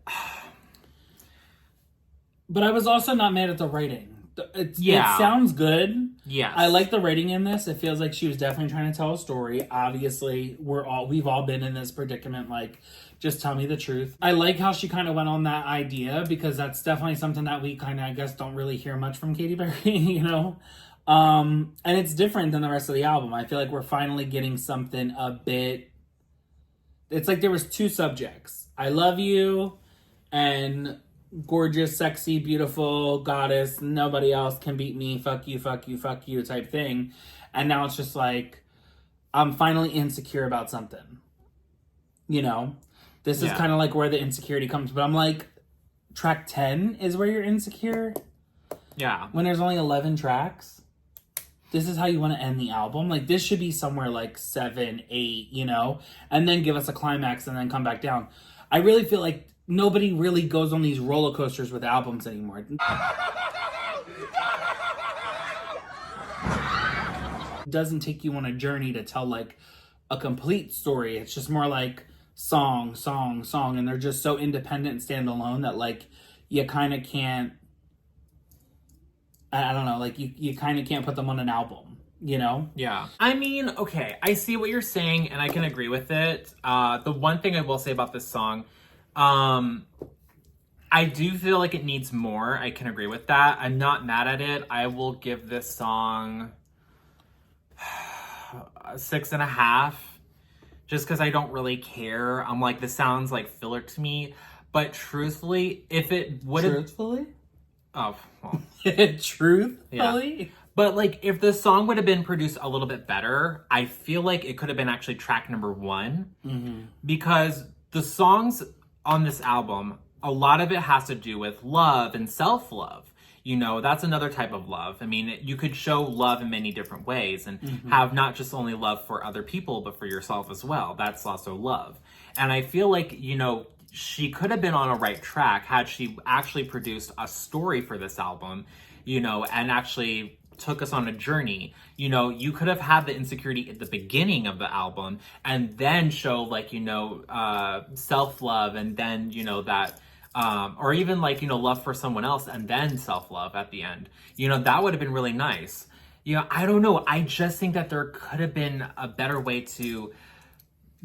But I was also not mad at the writing. It sounds good. Yes. I like the writing in this. It feels like she was definitely trying to tell a story. Obviously, we've all been in this predicament, like, just tell me the truth. I like how she kind of went on that idea, because that's definitely something that we kind of, I guess, don't really hear much from Katy Perry, you know? And it's different than the rest of the album. I feel like we're finally getting something a bit... It's like there was 2 subjects. I love you, and gorgeous, sexy, beautiful goddess, nobody else can beat me, fuck you, fuck you, fuck you type thing. And now it's just like, I'm finally insecure about something. You know? This is kind of like where the insecurity comes. But I'm like, track 10 is where you're insecure? Yeah. When there's only 11 tracks? This is how you want to end the album? Like, this should be somewhere like 7, 8, you know? And then give us a climax and then come back down. I really feel like nobody really goes on these roller coasters with albums anymore. It doesn't take you on a journey to tell, like, a complete story. It's just more like song, song, song. And they're just so independent and standalone that, like, you kind of can't... I don't know, like, you kind of can't put them on an album, you know? Yeah. I mean, okay, I see what you're saying, and I can agree with it. The one thing I will say about this song, I do feel like it needs more. I can agree with that. I'm not mad at it. I will give this song 6.5, just because I don't really care. I'm like, this sounds like filler to me. But truthfully, if it would have... Truthfully? Oh, well. Truthfully? Yeah. But, like, if the song would have been produced a little bit better, I feel like it could have been actually track number 1. Because the songs on this album, a lot of it has to do with love and self-love. You know, that's another type of love. I mean, you could show love in many different ways and have not just only love for other people, but for yourself as well. That's also love. And I feel like, you know, she could have been on a right track had she actually produced a story for this album, you know, and actually took us on a journey. You know, you could have had the insecurity at the beginning of the album and then show, like, you know, self-love, and then, you know, that Or even like, you know, love for someone else and then self-love at the end. You know, that would have been really nice. You know, I don't know. I just think that there could have been a better way to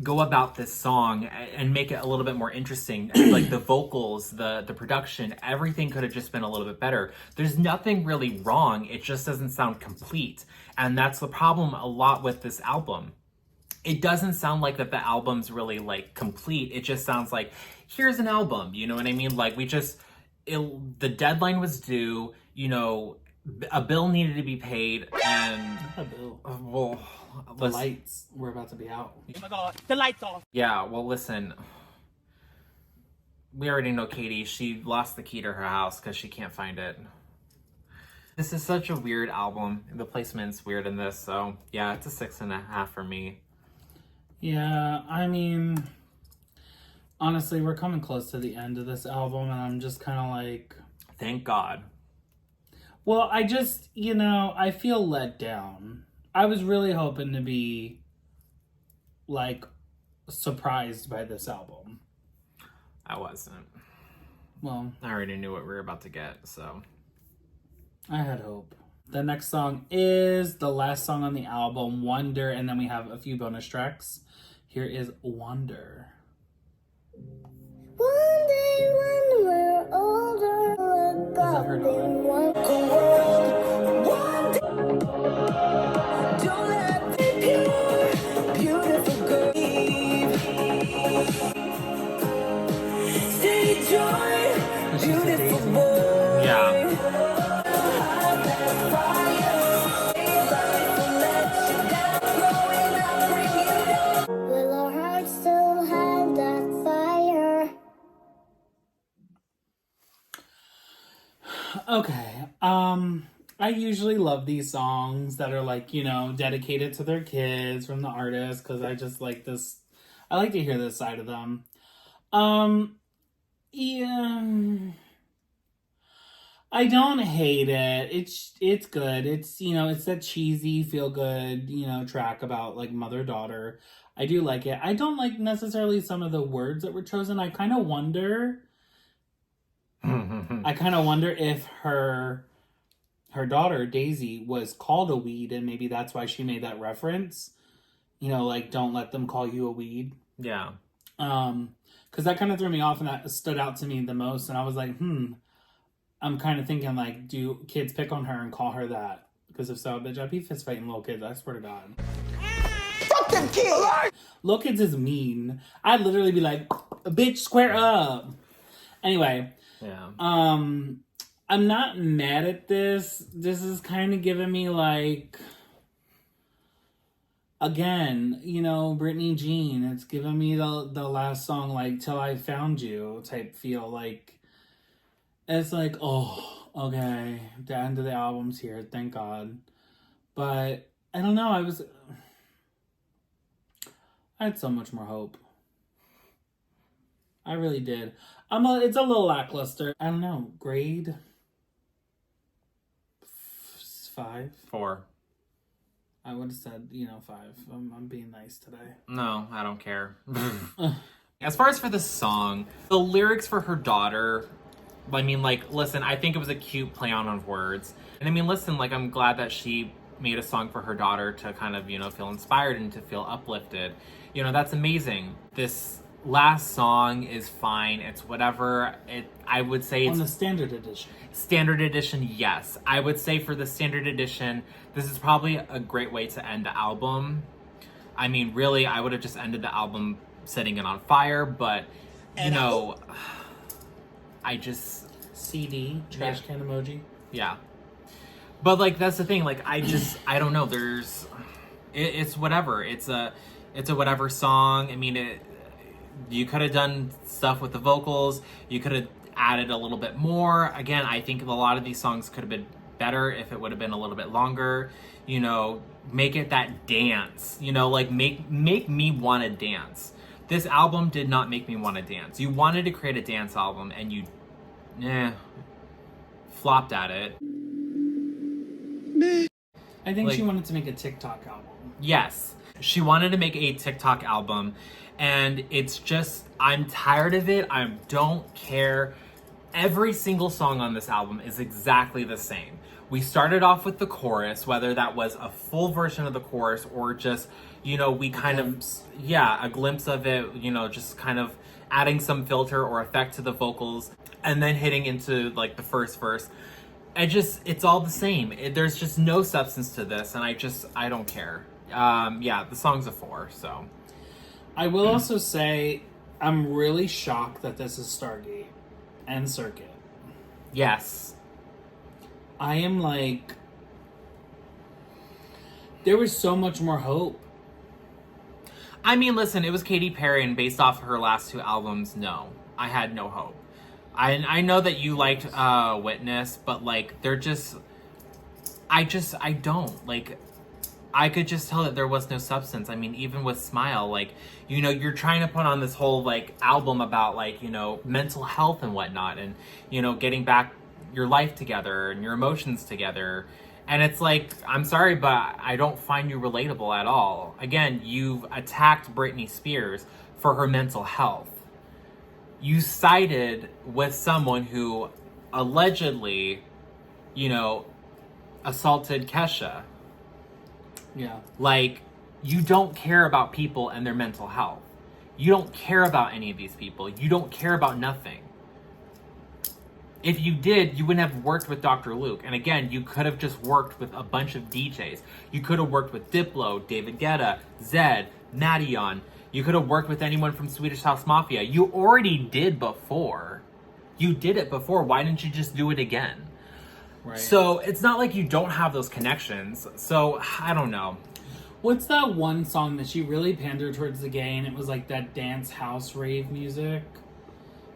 go about this song and make it a little bit more interesting. Like the vocals, the production, everything could have just been a little bit better. There's nothing really wrong. It just doesn't sound complete. And that's the problem a lot with this album. It doesn't sound like that the album's really like complete. It just sounds like, here's an album, you know what I mean? Like the deadline was due, you know, a bill needed to be paid, and Not a bill. well, The lights were about to be out. Oh my God, the lights off. yeah, well, listen, we already know Katy. She lost the key to her house because she can't find it. This is such a weird album. The placement's weird in this, so yeah, it's a 6.5 for me. Yeah, I mean, honestly, we're coming close to the end of this album, and I'm just kind of like... Thank God. Well, I just, you know, I feel let down. I was really hoping to be, like, surprised by this album. I wasn't. Well, I already knew what we were about to get, so... I had hope. The next song is the last song on the album, Wonder, and then we have a few bonus tracks. Here is Wonder. One day when we're older, we're Is that her daughter? one day. Don't let the pure, beautiful girl leave. Stay joy, beautiful boy. Yeah. Will our hearts still have that fire? Okay. I usually love these songs that are like, you know, dedicated to their kids from the artist, because I just like this. I like to hear this side of them. Yeah. I don't hate it. It's good. It's, you know, it's that cheesy, feel good, you know, track about like mother-daughter. I do like it. I don't like necessarily some of the words that were chosen. I kind of wonder if her daughter Daisy was called a weed, and maybe that's why she made that reference. You know, like, don't let them call you a weed. Yeah. Because that kind of threw me off, and that stood out to me the most. And I was like, I'm kind of thinking, like, do kids pick on her and call her that? Because if so, bitch, I'd be fist fighting little kids. I swear to God. Fuck them kids! Little kids is mean. I'd literally be like, bitch, square up. Anyway. Yeah. I'm not mad at this. This is kind of giving me, like... Again, you know, Britney Jean. It's giving me the last song, like, Till I Found You type feel. Like... It's like, oh, okay, the end of the album's here, thank God. But, I don't know, I had so much more hope. I really did. It's a little lackluster. I don't know, grade? 5? 4. I would have said, 5. I'm being nice today. No, I don't care. As far as for the song, the lyrics for her daughter... I mean, like, listen, I think it was a cute play on words. And I mean, listen, like, I'm glad that she made a song for her daughter to kind of, feel inspired and to feel uplifted. That's amazing. This last song is fine. It's whatever. I would say it's... On the standard edition. Standard edition, yes. I would say for the standard edition, this is probably a great way to end the album. I mean, really, I would have just ended the album setting it on fire, but, I just... CD, trash can emoji. Yeah. But, like, that's the thing. Like, I don't know. It's whatever. It's a whatever song. I mean, you could have done stuff with the vocals. You could have added a little bit more. Again, I think a lot of these songs could have been better if it would have been a little bit longer. Make it that dance. Like, make me want to dance. This album did not make me want to dance. You wanted to create a dance album, and you flopped at it. I think she wanted to make a TikTok album. Yes. She wanted to make a TikTok album, and it's just, I'm tired of it. I don't care. Every single song on this album is exactly the same. We started off with the chorus, whether that was a full version of the chorus or just, we kind of, a glimpse of it, just kind of adding some filter or effect to the vocals, and then hitting into like the first verse. It's all the same. There's just no substance to this, and I don't care. The song's a 4, so. I will also say, I'm really shocked that this is Stargate and Circuit. Yes. I am like, there was so much more hope. I mean, listen, it was Katy Perry, and based off her last 2 albums, no. I had no hope. I know that you liked Witness, but like, they're just, I don't. Like, I could just tell that there was no substance. I mean, even with Smile, like, you're trying to put on this whole, like, album about, like, mental health and whatnot, and, getting back your life together and your emotions together. And it's like, I'm sorry, but I don't find you relatable at all. Again, you've attacked Britney Spears for her mental health. You sided with someone who allegedly, assaulted Kesha. Yeah. Like, you don't care about people and their mental health. You don't care about any of these people. You don't care about nothing. If you did, you wouldn't have worked with Dr. Luke. And again, you could have just worked with a bunch of DJs. You could have worked with Diplo, David Guetta, Zed, Madeon. You could have worked with anyone from Swedish House Mafia. You already did before. You did it before. Why didn't you just do it again? Right. So it's not like you don't have those connections. So I don't know. What's that one song that she really pandered towards the gay, and it was like that dance house rave music?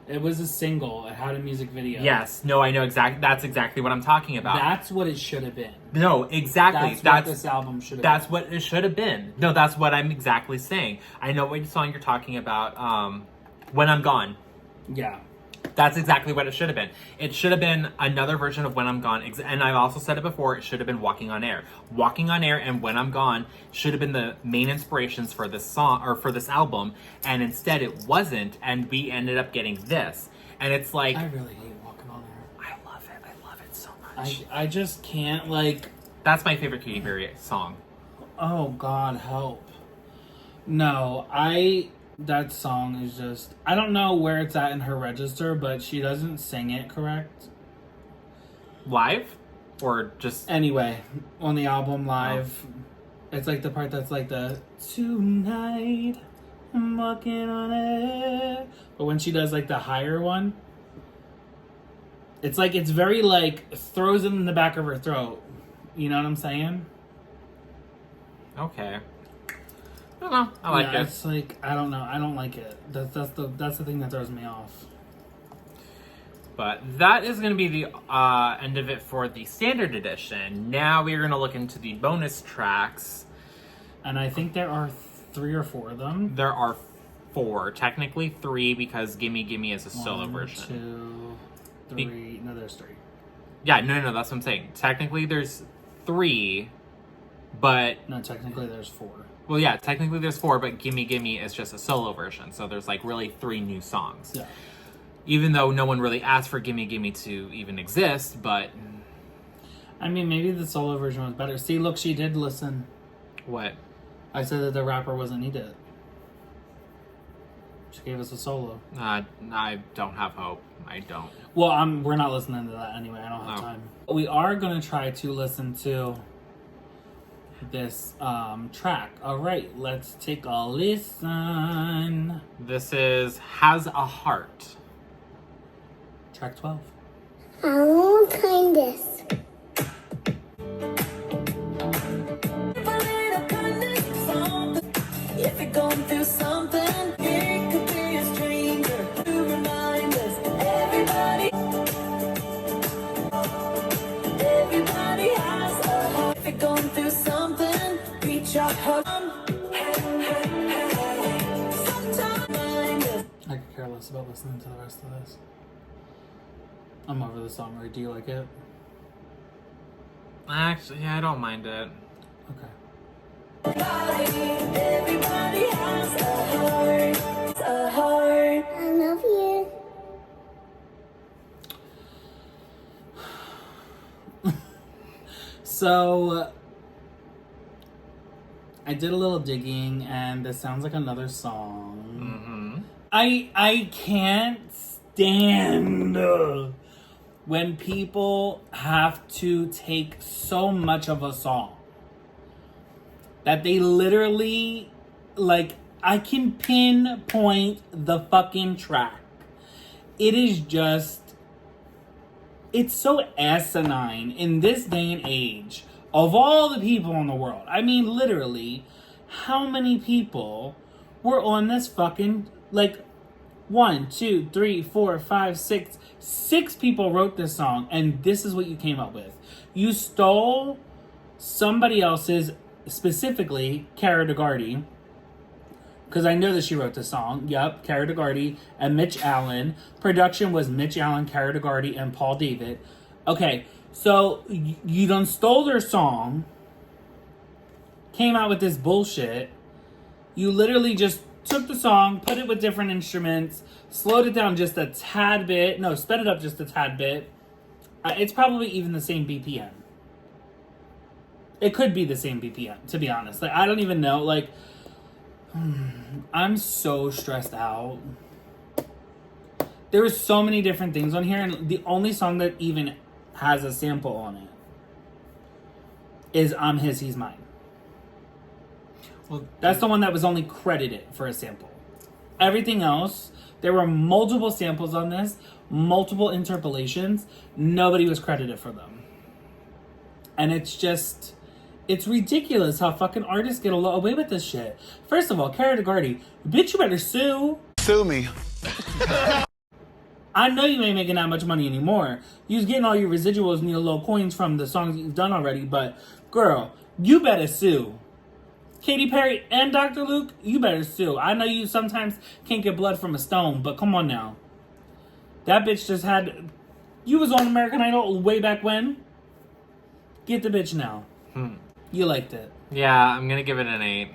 It was a single. It had a music video. Yes. No, I know exactly. That's exactly what I'm talking about. That's what it should have been. No, exactly. That's what this album should have been. That's what it should have been. No, that's what I'm exactly saying. I know what song you're talking about. When I'm Gone. Yeah. That's exactly what it should have been. It should have been another version of When I'm Gone. And I've also said it before, it should have been Walking on Air. Walking on Air and When I'm Gone should have been the main inspirations for this song, or for this album. And instead it wasn't, and we ended up getting this. And it's like, I really hate Walking on Air. I love it. I love it so much. I just can't, like... That's my favorite Katy Perry song. Oh, God, help. No, that song is just... I don't know where it's at in her register, but she doesn't sing it correct. Live? Or just... Anyway, on the album live, it's like the part that's like the... Tonight, I'm walking on air. But when she does like the higher one, it's like, it's very like, throws it in the back of her throat. You know what I'm saying? Okay. I don't know. I like it. It's like, I don't know. I don't like it. That's the thing that throws me off. But that is going to be the end of it for the standard edition. Now we are going to look into the bonus tracks. And I think there are 3 or 4 of them. There are 4. Technically 3 because Gimme Gimme is a solo version. 2, 3. No, there's 3. Yeah, no, that's what I'm saying. Technically there's 3, but... No, technically there's 4. Well, yeah, technically there's 4, but Gimme Gimme is just a solo version. So there's like really 3 new songs. Yeah. Even though no one really asked for Gimme Gimme to even exist, but... I mean, maybe the solo version was better. See, look, she did listen. What? I said that the rapper wasn't needed. She gave us a solo. I don't have hope. I don't. Well, we're not listening to that anyway. I don't have time. We are going to try to listen to this track. All right, let's take a listen. This is Has a Heart. Track 12. I won't kindness. If you're going through something, it could be a stranger to remind us everybody has a heart. If you're going through something, reach out, hug. I could care less about listening to the rest of this. I'm over the song, right? Do you like it? Actually, yeah, I don't mind it. Okay. Everybody has a heart. I love you. So, I did a little digging, and this sounds like another song. I can't stand when people have to take so much of a song that they literally, like, I can pinpoint the fucking track. It is just, it's so asinine in this day and age of all the people in the world. I mean, literally, how many people were on this fucking, like, 1, 2, 3, 4, 5, 6. 6 people wrote this song, and this is what you came up with. You stole somebody else's, specifically Cara DeGardi, because I know that she wrote the song. Yep, Cara DeGardi and Mitch Allen. Production was Mitch Allen, Cara DeGardi, and Paul David. Okay, so you done stole their song, came out with this bullshit. You literally just took the song, put it with different instruments, slowed it down just a tad bit. No, sped it up just a tad bit. It's probably even the same BPM. It could be the same BPM, to be honest. Like, I don't even know. Like, I'm so stressed out. There are so many different things on here, and the only song that even has a sample on it is I'm His, He's Mine. Well, that's the one that was only credited for a sample. Everything else, there were multiple samples on this, multiple interpolations. Nobody was credited for them. And it's just, it's ridiculous how fucking artists get away with this shit. First of all, Cara DeGardi, bitch, you better sue. Sue me. I know you ain't making that much money anymore. You was getting all your residuals and your little coins from the songs that you've done already, but girl, you better sue. Katy Perry and Dr. Luke, you better sue. I know you sometimes can't get blood from a stone, but come on now. That bitch just had... You was on American Idol way back when. Get the bitch now. You liked it. Yeah, I'm gonna give it an 8.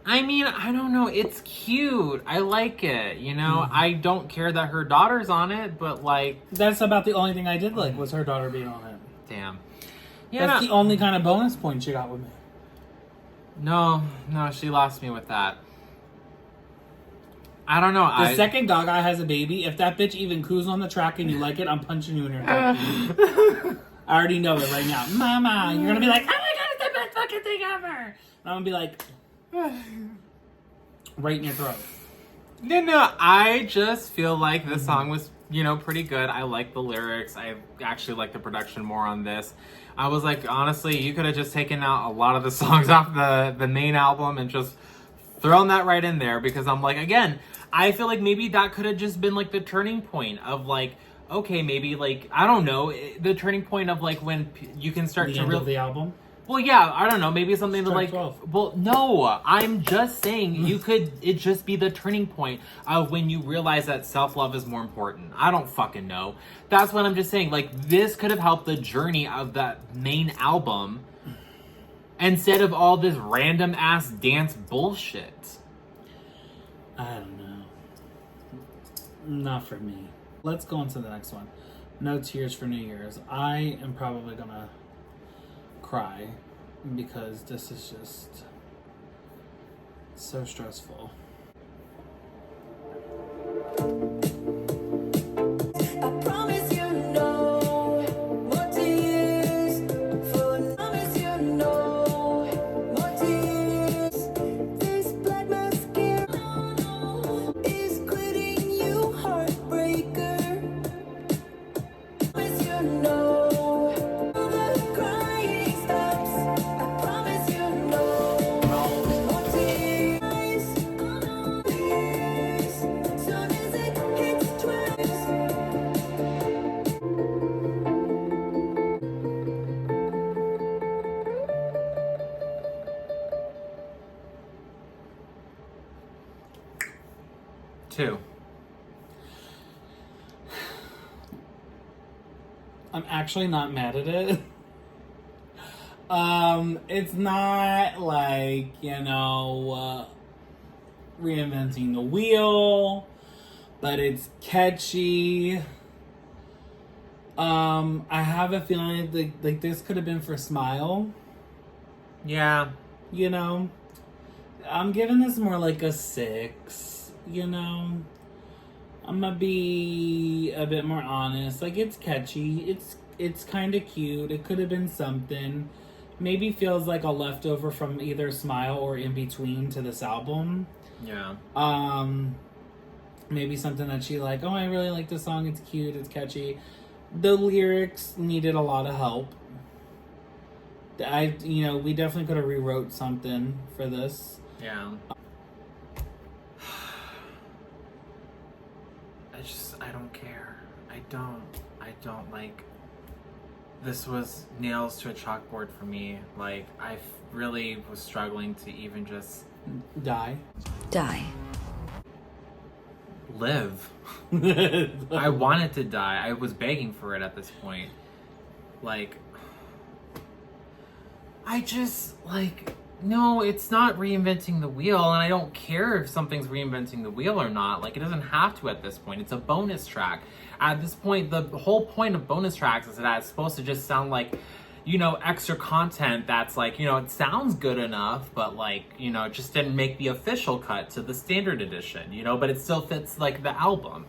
I mean, I don't know. It's cute. I like it. You know, I don't care that her daughter's on it, but like... That's about the only thing I did like, was her daughter being on it. Damn. Yeah, that's the only kind of bonus point she got with me. No, she lost me with that. I don't know. The second Gaga has a baby, if that bitch even coos on the track and you like it, I'm punching you in your head. I already know it right now. Mama, you're gonna be like, oh my god, it's the best fucking thing ever. And I'm gonna be like, right in your throat. No, I just feel like this song was, you know, pretty good. I like the lyrics. I actually like the production more on this. I was like, honestly, you could have just taken out a lot of the songs off the main album and just thrown that right in there, because I'm like, again, I feel like maybe that could have just been like the turning point of like, okay, maybe like, I don't know, the turning point of like when you can start to really the album. Well, yeah, I don't know, maybe something to like, 12. well, no, I'm just saying it just be the turning point of when you realize that self-love is more important. I don't fucking know. That's what I'm just saying. Like, this could have helped the journey of that main album instead of all this random ass dance bullshit. I don't know. Not for me. Let's go on to the next one. No Tears for New Year's. I am probably gonna cry because this is just so stressful. I promise you no more tears. For promise you no more tears. This black mascara is quitting you, heartbreaker. Promise you no. The crying stops. I promise you no more tears. Soon as it hits 12. Two. I'm actually not mad at it. It's not like, reinventing the wheel, but it's catchy. I have a feeling like this could have been for Smile. Yeah. I'm giving this more like a 6, I'm gonna be a bit more honest. Like, it's catchy. It's kind of cute. It could have been something. Maybe feels like a leftover from either Smile or In Between to this album. Yeah. Maybe something that she like, oh, I really like this song. It's cute. It's catchy. The lyrics needed a lot of help. We definitely could have rewrote something for this. Yeah. I don't care. I don't like. This was nails to a chalkboard for me. Like, I really was struggling to even just die. Live. I wanted to die. I was begging for it at this point. Like, no, it's not reinventing the wheel, and I don't care if something's reinventing the wheel or not. Like, it doesn't have to at this point. It's a bonus track. At this point, the whole point of bonus tracks is that it's supposed to just sound like, extra content that's like, it sounds good enough, but like, it just didn't make the official cut to the standard edition, but it still fits like the album.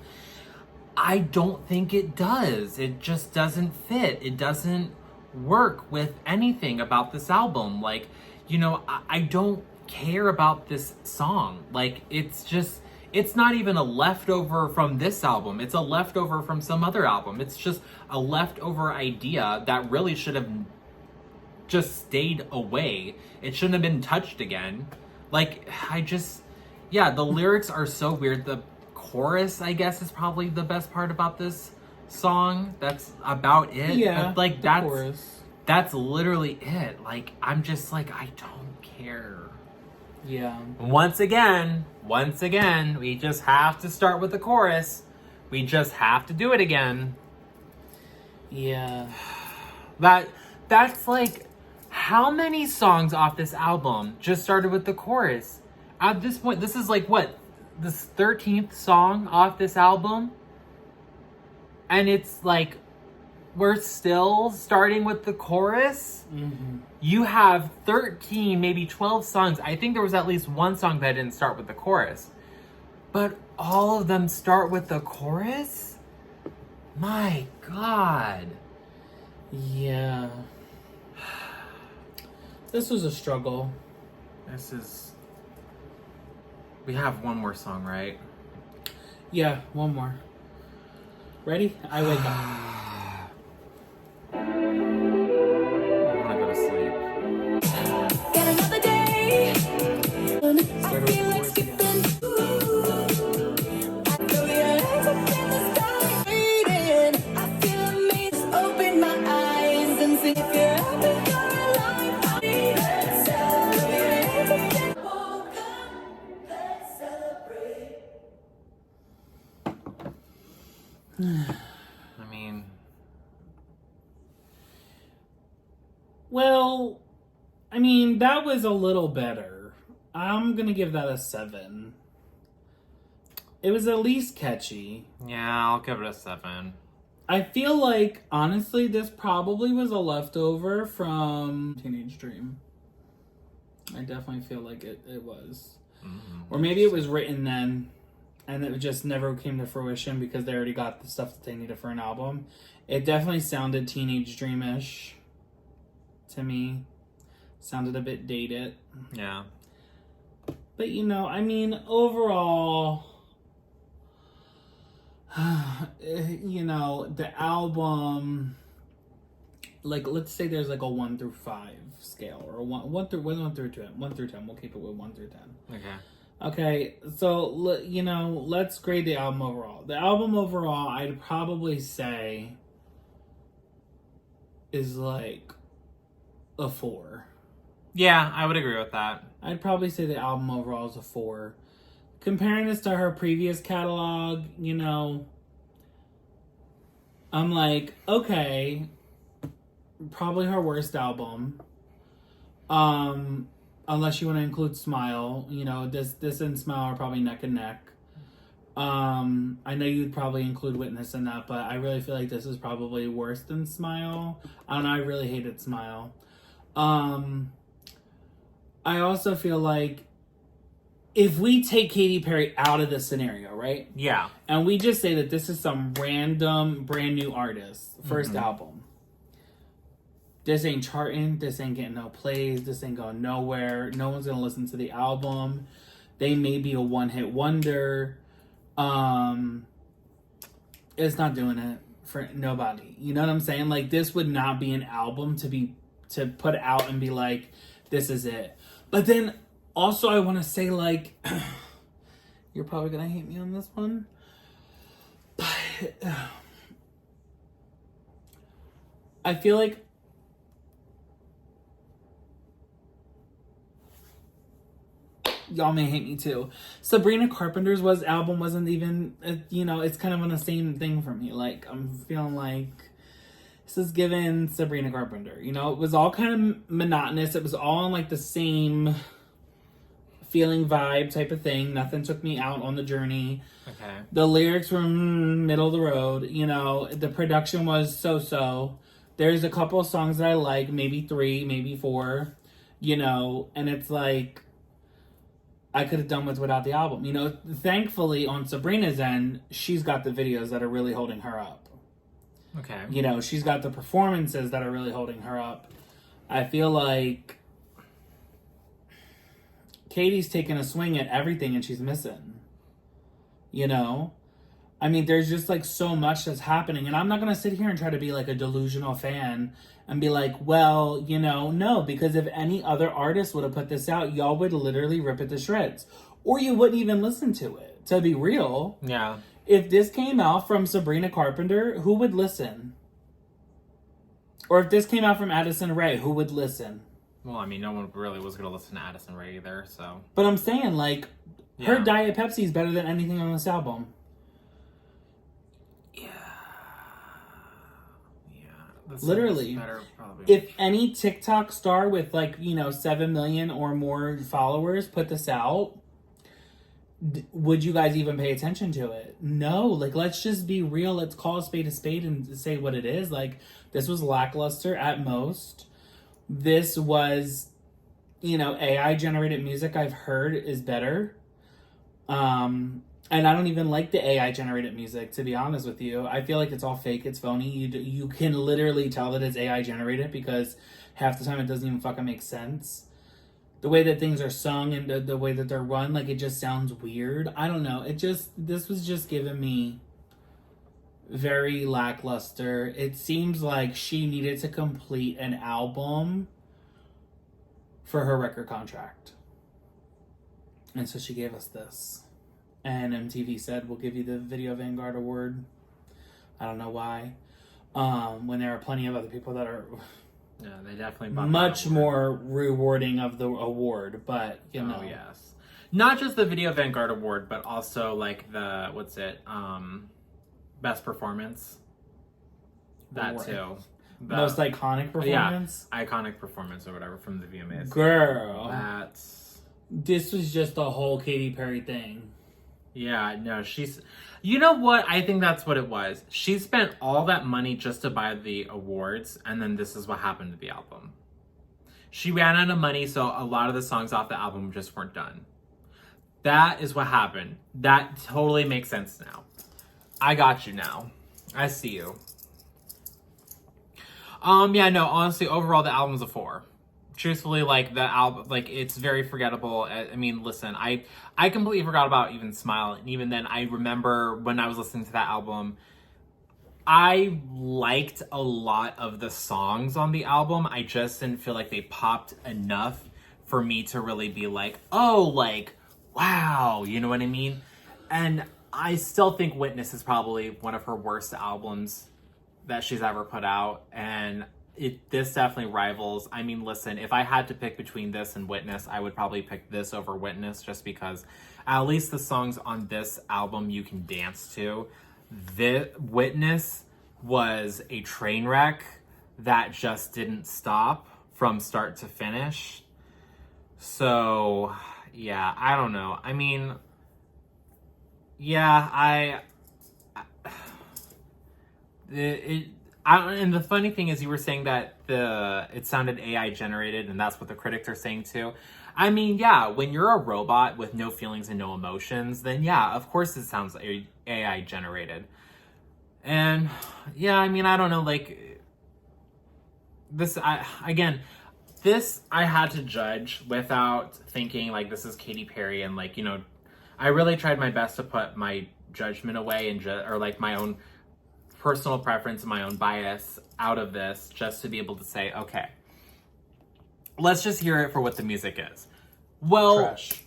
I don't think it does. It just doesn't fit. It doesn't work with anything about this album. Like, I don't care about this song. Like, it's not even a leftover from this album. It's a leftover from some other album. It's just a leftover idea that really should have just stayed away. It shouldn't have been touched again. Like, the lyrics are so weird. The chorus, I guess, is probably the best part about this song. That's about it. Yeah, like, chorus. That's literally it. Like, I'm just like, I don't care. Yeah. Once again, we just have to start with the chorus. We just have to do it again. Yeah. That's like, how many songs off this album just started with the chorus? At this point, this is like, what? This 13th song off this album? And it's like, we're still starting with the chorus? Mm-hmm. You have 13, maybe 12 songs. I think there was at least one song that didn't start with the chorus. But all of them start with the chorus? My God. Yeah. This was a struggle. We have one more song, right? Yeah, one more. Ready? I wake up. That was a little better. I'm gonna give that a 7. It was at least catchy. Yeah, I'll give it a 7. I feel like, honestly, this probably was a leftover from Teenage Dream. I definitely feel like it was. Mm-hmm. Or maybe it was written then, and it just never came to fruition because they already got the stuff that they needed for an album. It definitely sounded Teenage Dream-ish to me. Sounded a bit dated. Yeah. But, overall, the album, like, let's say there's like a 1 through 5 scale, or 1 through 10. 1 through 10. We'll keep it with 1 through 10. Okay, so, let's grade the album overall. The album overall, I'd probably say, is like a 4. Yeah, I would agree with that. I'd probably say the album overall is a 4. Comparing this to her previous catalog, I'm like, okay, probably her worst album. Unless you want to include Smile. You know, this and Smile are probably neck and neck. I know you'd probably include Witness in that, but I really feel like this is probably worse than Smile. I don't know, I really hated Smile. I also feel like if we take Katy Perry out of the scenario, right? Yeah. And we just say that this is some random brand new artist, first album. This ain't charting, this ain't getting no plays, this ain't going nowhere. No one's gonna listen to the album. They may be a one-hit wonder. It's not doing it for nobody. You know what I'm saying? Like, this would not be an album to put out and be like, this is it. But then also I want to say, like, you're probably gonna hate me on this one, but I feel like y'all may hate me too. Sabrina Carpenter's album wasn't even, you know, it's kind of on the same thing for me. Like, I'm feeling like this is given Sabrina Carpenter. You know, it was all kind of monotonous. It was all on like the same feeling vibe type of thing. Nothing took me out on the journey. Okay. The lyrics were middle of the road. You know, the production was so-so. There's a couple of songs that I like, maybe 3, maybe 4, you know, and it's like, I could have done without the album. You know, thankfully on Sabrina's end, she's got the videos that are really holding her up. Okay. You know, she's got the performances that are really holding her up. I feel like Katy's taking a swing at everything and she's missing. You know? I mean, there's just like so much that's happening. And I'm not going to sit here and try to be like a delusional fan and be like, well, you know, no, because if any other artist would have put this out, y'all would literally rip it to shreds. Or you wouldn't even listen to it, to be real. Yeah. If this came out from Sabrina Carpenter, who would listen? Or if this came out from Addison Rae, who would listen? Well, I mean, no one really was going to listen to Addison Rae either, so. But I'm saying, like, her Yeah. Diet Pepsi is better than anything on this album. Literally. Better, probably. If any TikTok star with, like, you know, 7 million or more followers put this out, would you guys even pay attention to it? No. Like, let's just be real. Let's call a spade and say what it is. Like, this was lackluster at most. This was, you know, AI generated music I've heard is better. And I don't even like the AI generated music, to be honest with you. I feel like it's all fake. It's phony. You can literally tell that it's AI generated because half the time it doesn't even fucking make sense. The way that things are sung and the way that they're run, like, it just sounds weird. I don't know. This was just giving me very lackluster. It seems like she needed to complete an album for her record contract. And so she gave us this. And MTV said, we'll give you the Video Vanguard Award. I don't know why. When there are plenty of other people that are Yeah, they definitely bought much more rewarding of the award, but, you know. Oh, yes. Not just the Video Vanguard Award, but also, like, the, Best Performance. That, Award. too. Most iconic performance? Yeah, iconic performance or whatever from the VMAs. Girl. That's... This was just a whole Katy Perry thing. Yeah, no, she's... You know what? I think that's what it was. She spent all that money just to buy the awards, and then this is what happened to the album. She ran out of money, so a lot of the songs off the album just weren't done. That is what happened. That totally makes sense now. I got you now. I see you. Yeah, no, honestly, overall, the album's a 4. Truthfully, like, the album, like, it's very forgettable. I mean, listen, I completely forgot about even Smile. And even then, I remember when I was listening to that album, I liked a lot of the songs on the album. I just didn't feel like they popped enough for me to really be like, oh, like, wow, you know what I mean? And I still think Witness is probably one of her worst albums that she's ever put out. And this definitely rivals. I mean, listen, if I had to pick between this and Witness, I would probably pick this over Witness just because at least the songs on this album you can dance to. The Witness was a train wreck that just didn't stop from start to finish. So, yeah, I don't know. I mean, yeah, and the funny thing is, you were saying that it sounded AI generated, and that's what the critics are saying too. I mean, yeah, when you're a robot with no feelings and no emotions, then yeah, of course it sounds AI generated. And yeah, I mean, I don't know, like this. I had to judge without thinking like this is Katy Perry, and like, you know, I really tried my best to put my judgment away and or like my own personal preference and my own bias out of this, just to be able to say, okay, let's just hear it for what the music is. Well, Trash.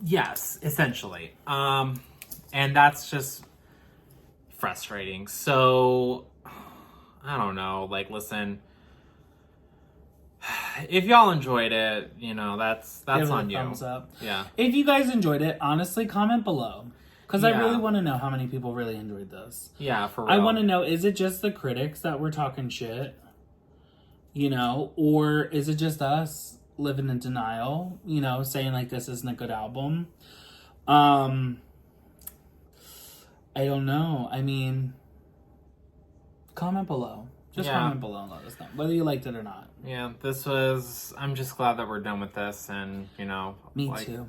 Yes, essentially. And that's just frustrating. So, I don't know, like, listen, if y'all enjoyed it, you know, that's on you. Thumbs up. Yeah. If you guys enjoyed it, honestly, comment below. Because I Yeah. really want to know how many people really enjoyed this. Yeah, for real. I want to know, is it just the critics that were talking shit? You know? Or is it just us living in denial? You know, saying like this isn't a good album? I don't know. I mean, comment below. Just comment below and let us know whether you liked it or not. Yeah, I'm just glad that we're done with this, and, you know. Me too.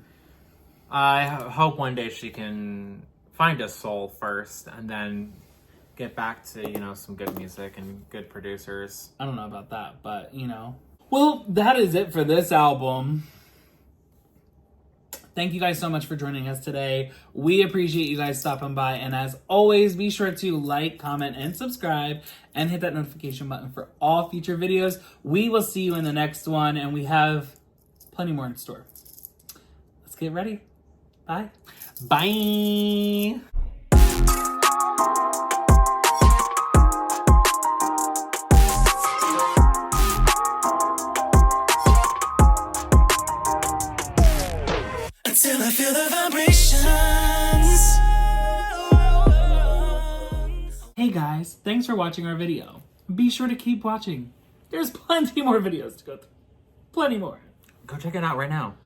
I hope one day she can find a soul first, and then get back to, you know, some good music and good producers. I don't know about that, but, you know. Well, that is it for this album. Thank you guys so much for joining us today. We appreciate you guys stopping by. And as always, be sure to like, comment, and subscribe. And hit that notification button for all future videos. We will see you in the next one. And we have plenty more in store. Let's get ready. Bye. Bye. Until I feel the vibrations. Hey guys, thanks for watching our video. Be sure to keep watching. There's plenty more videos to go through. Plenty more. Go check it out right now.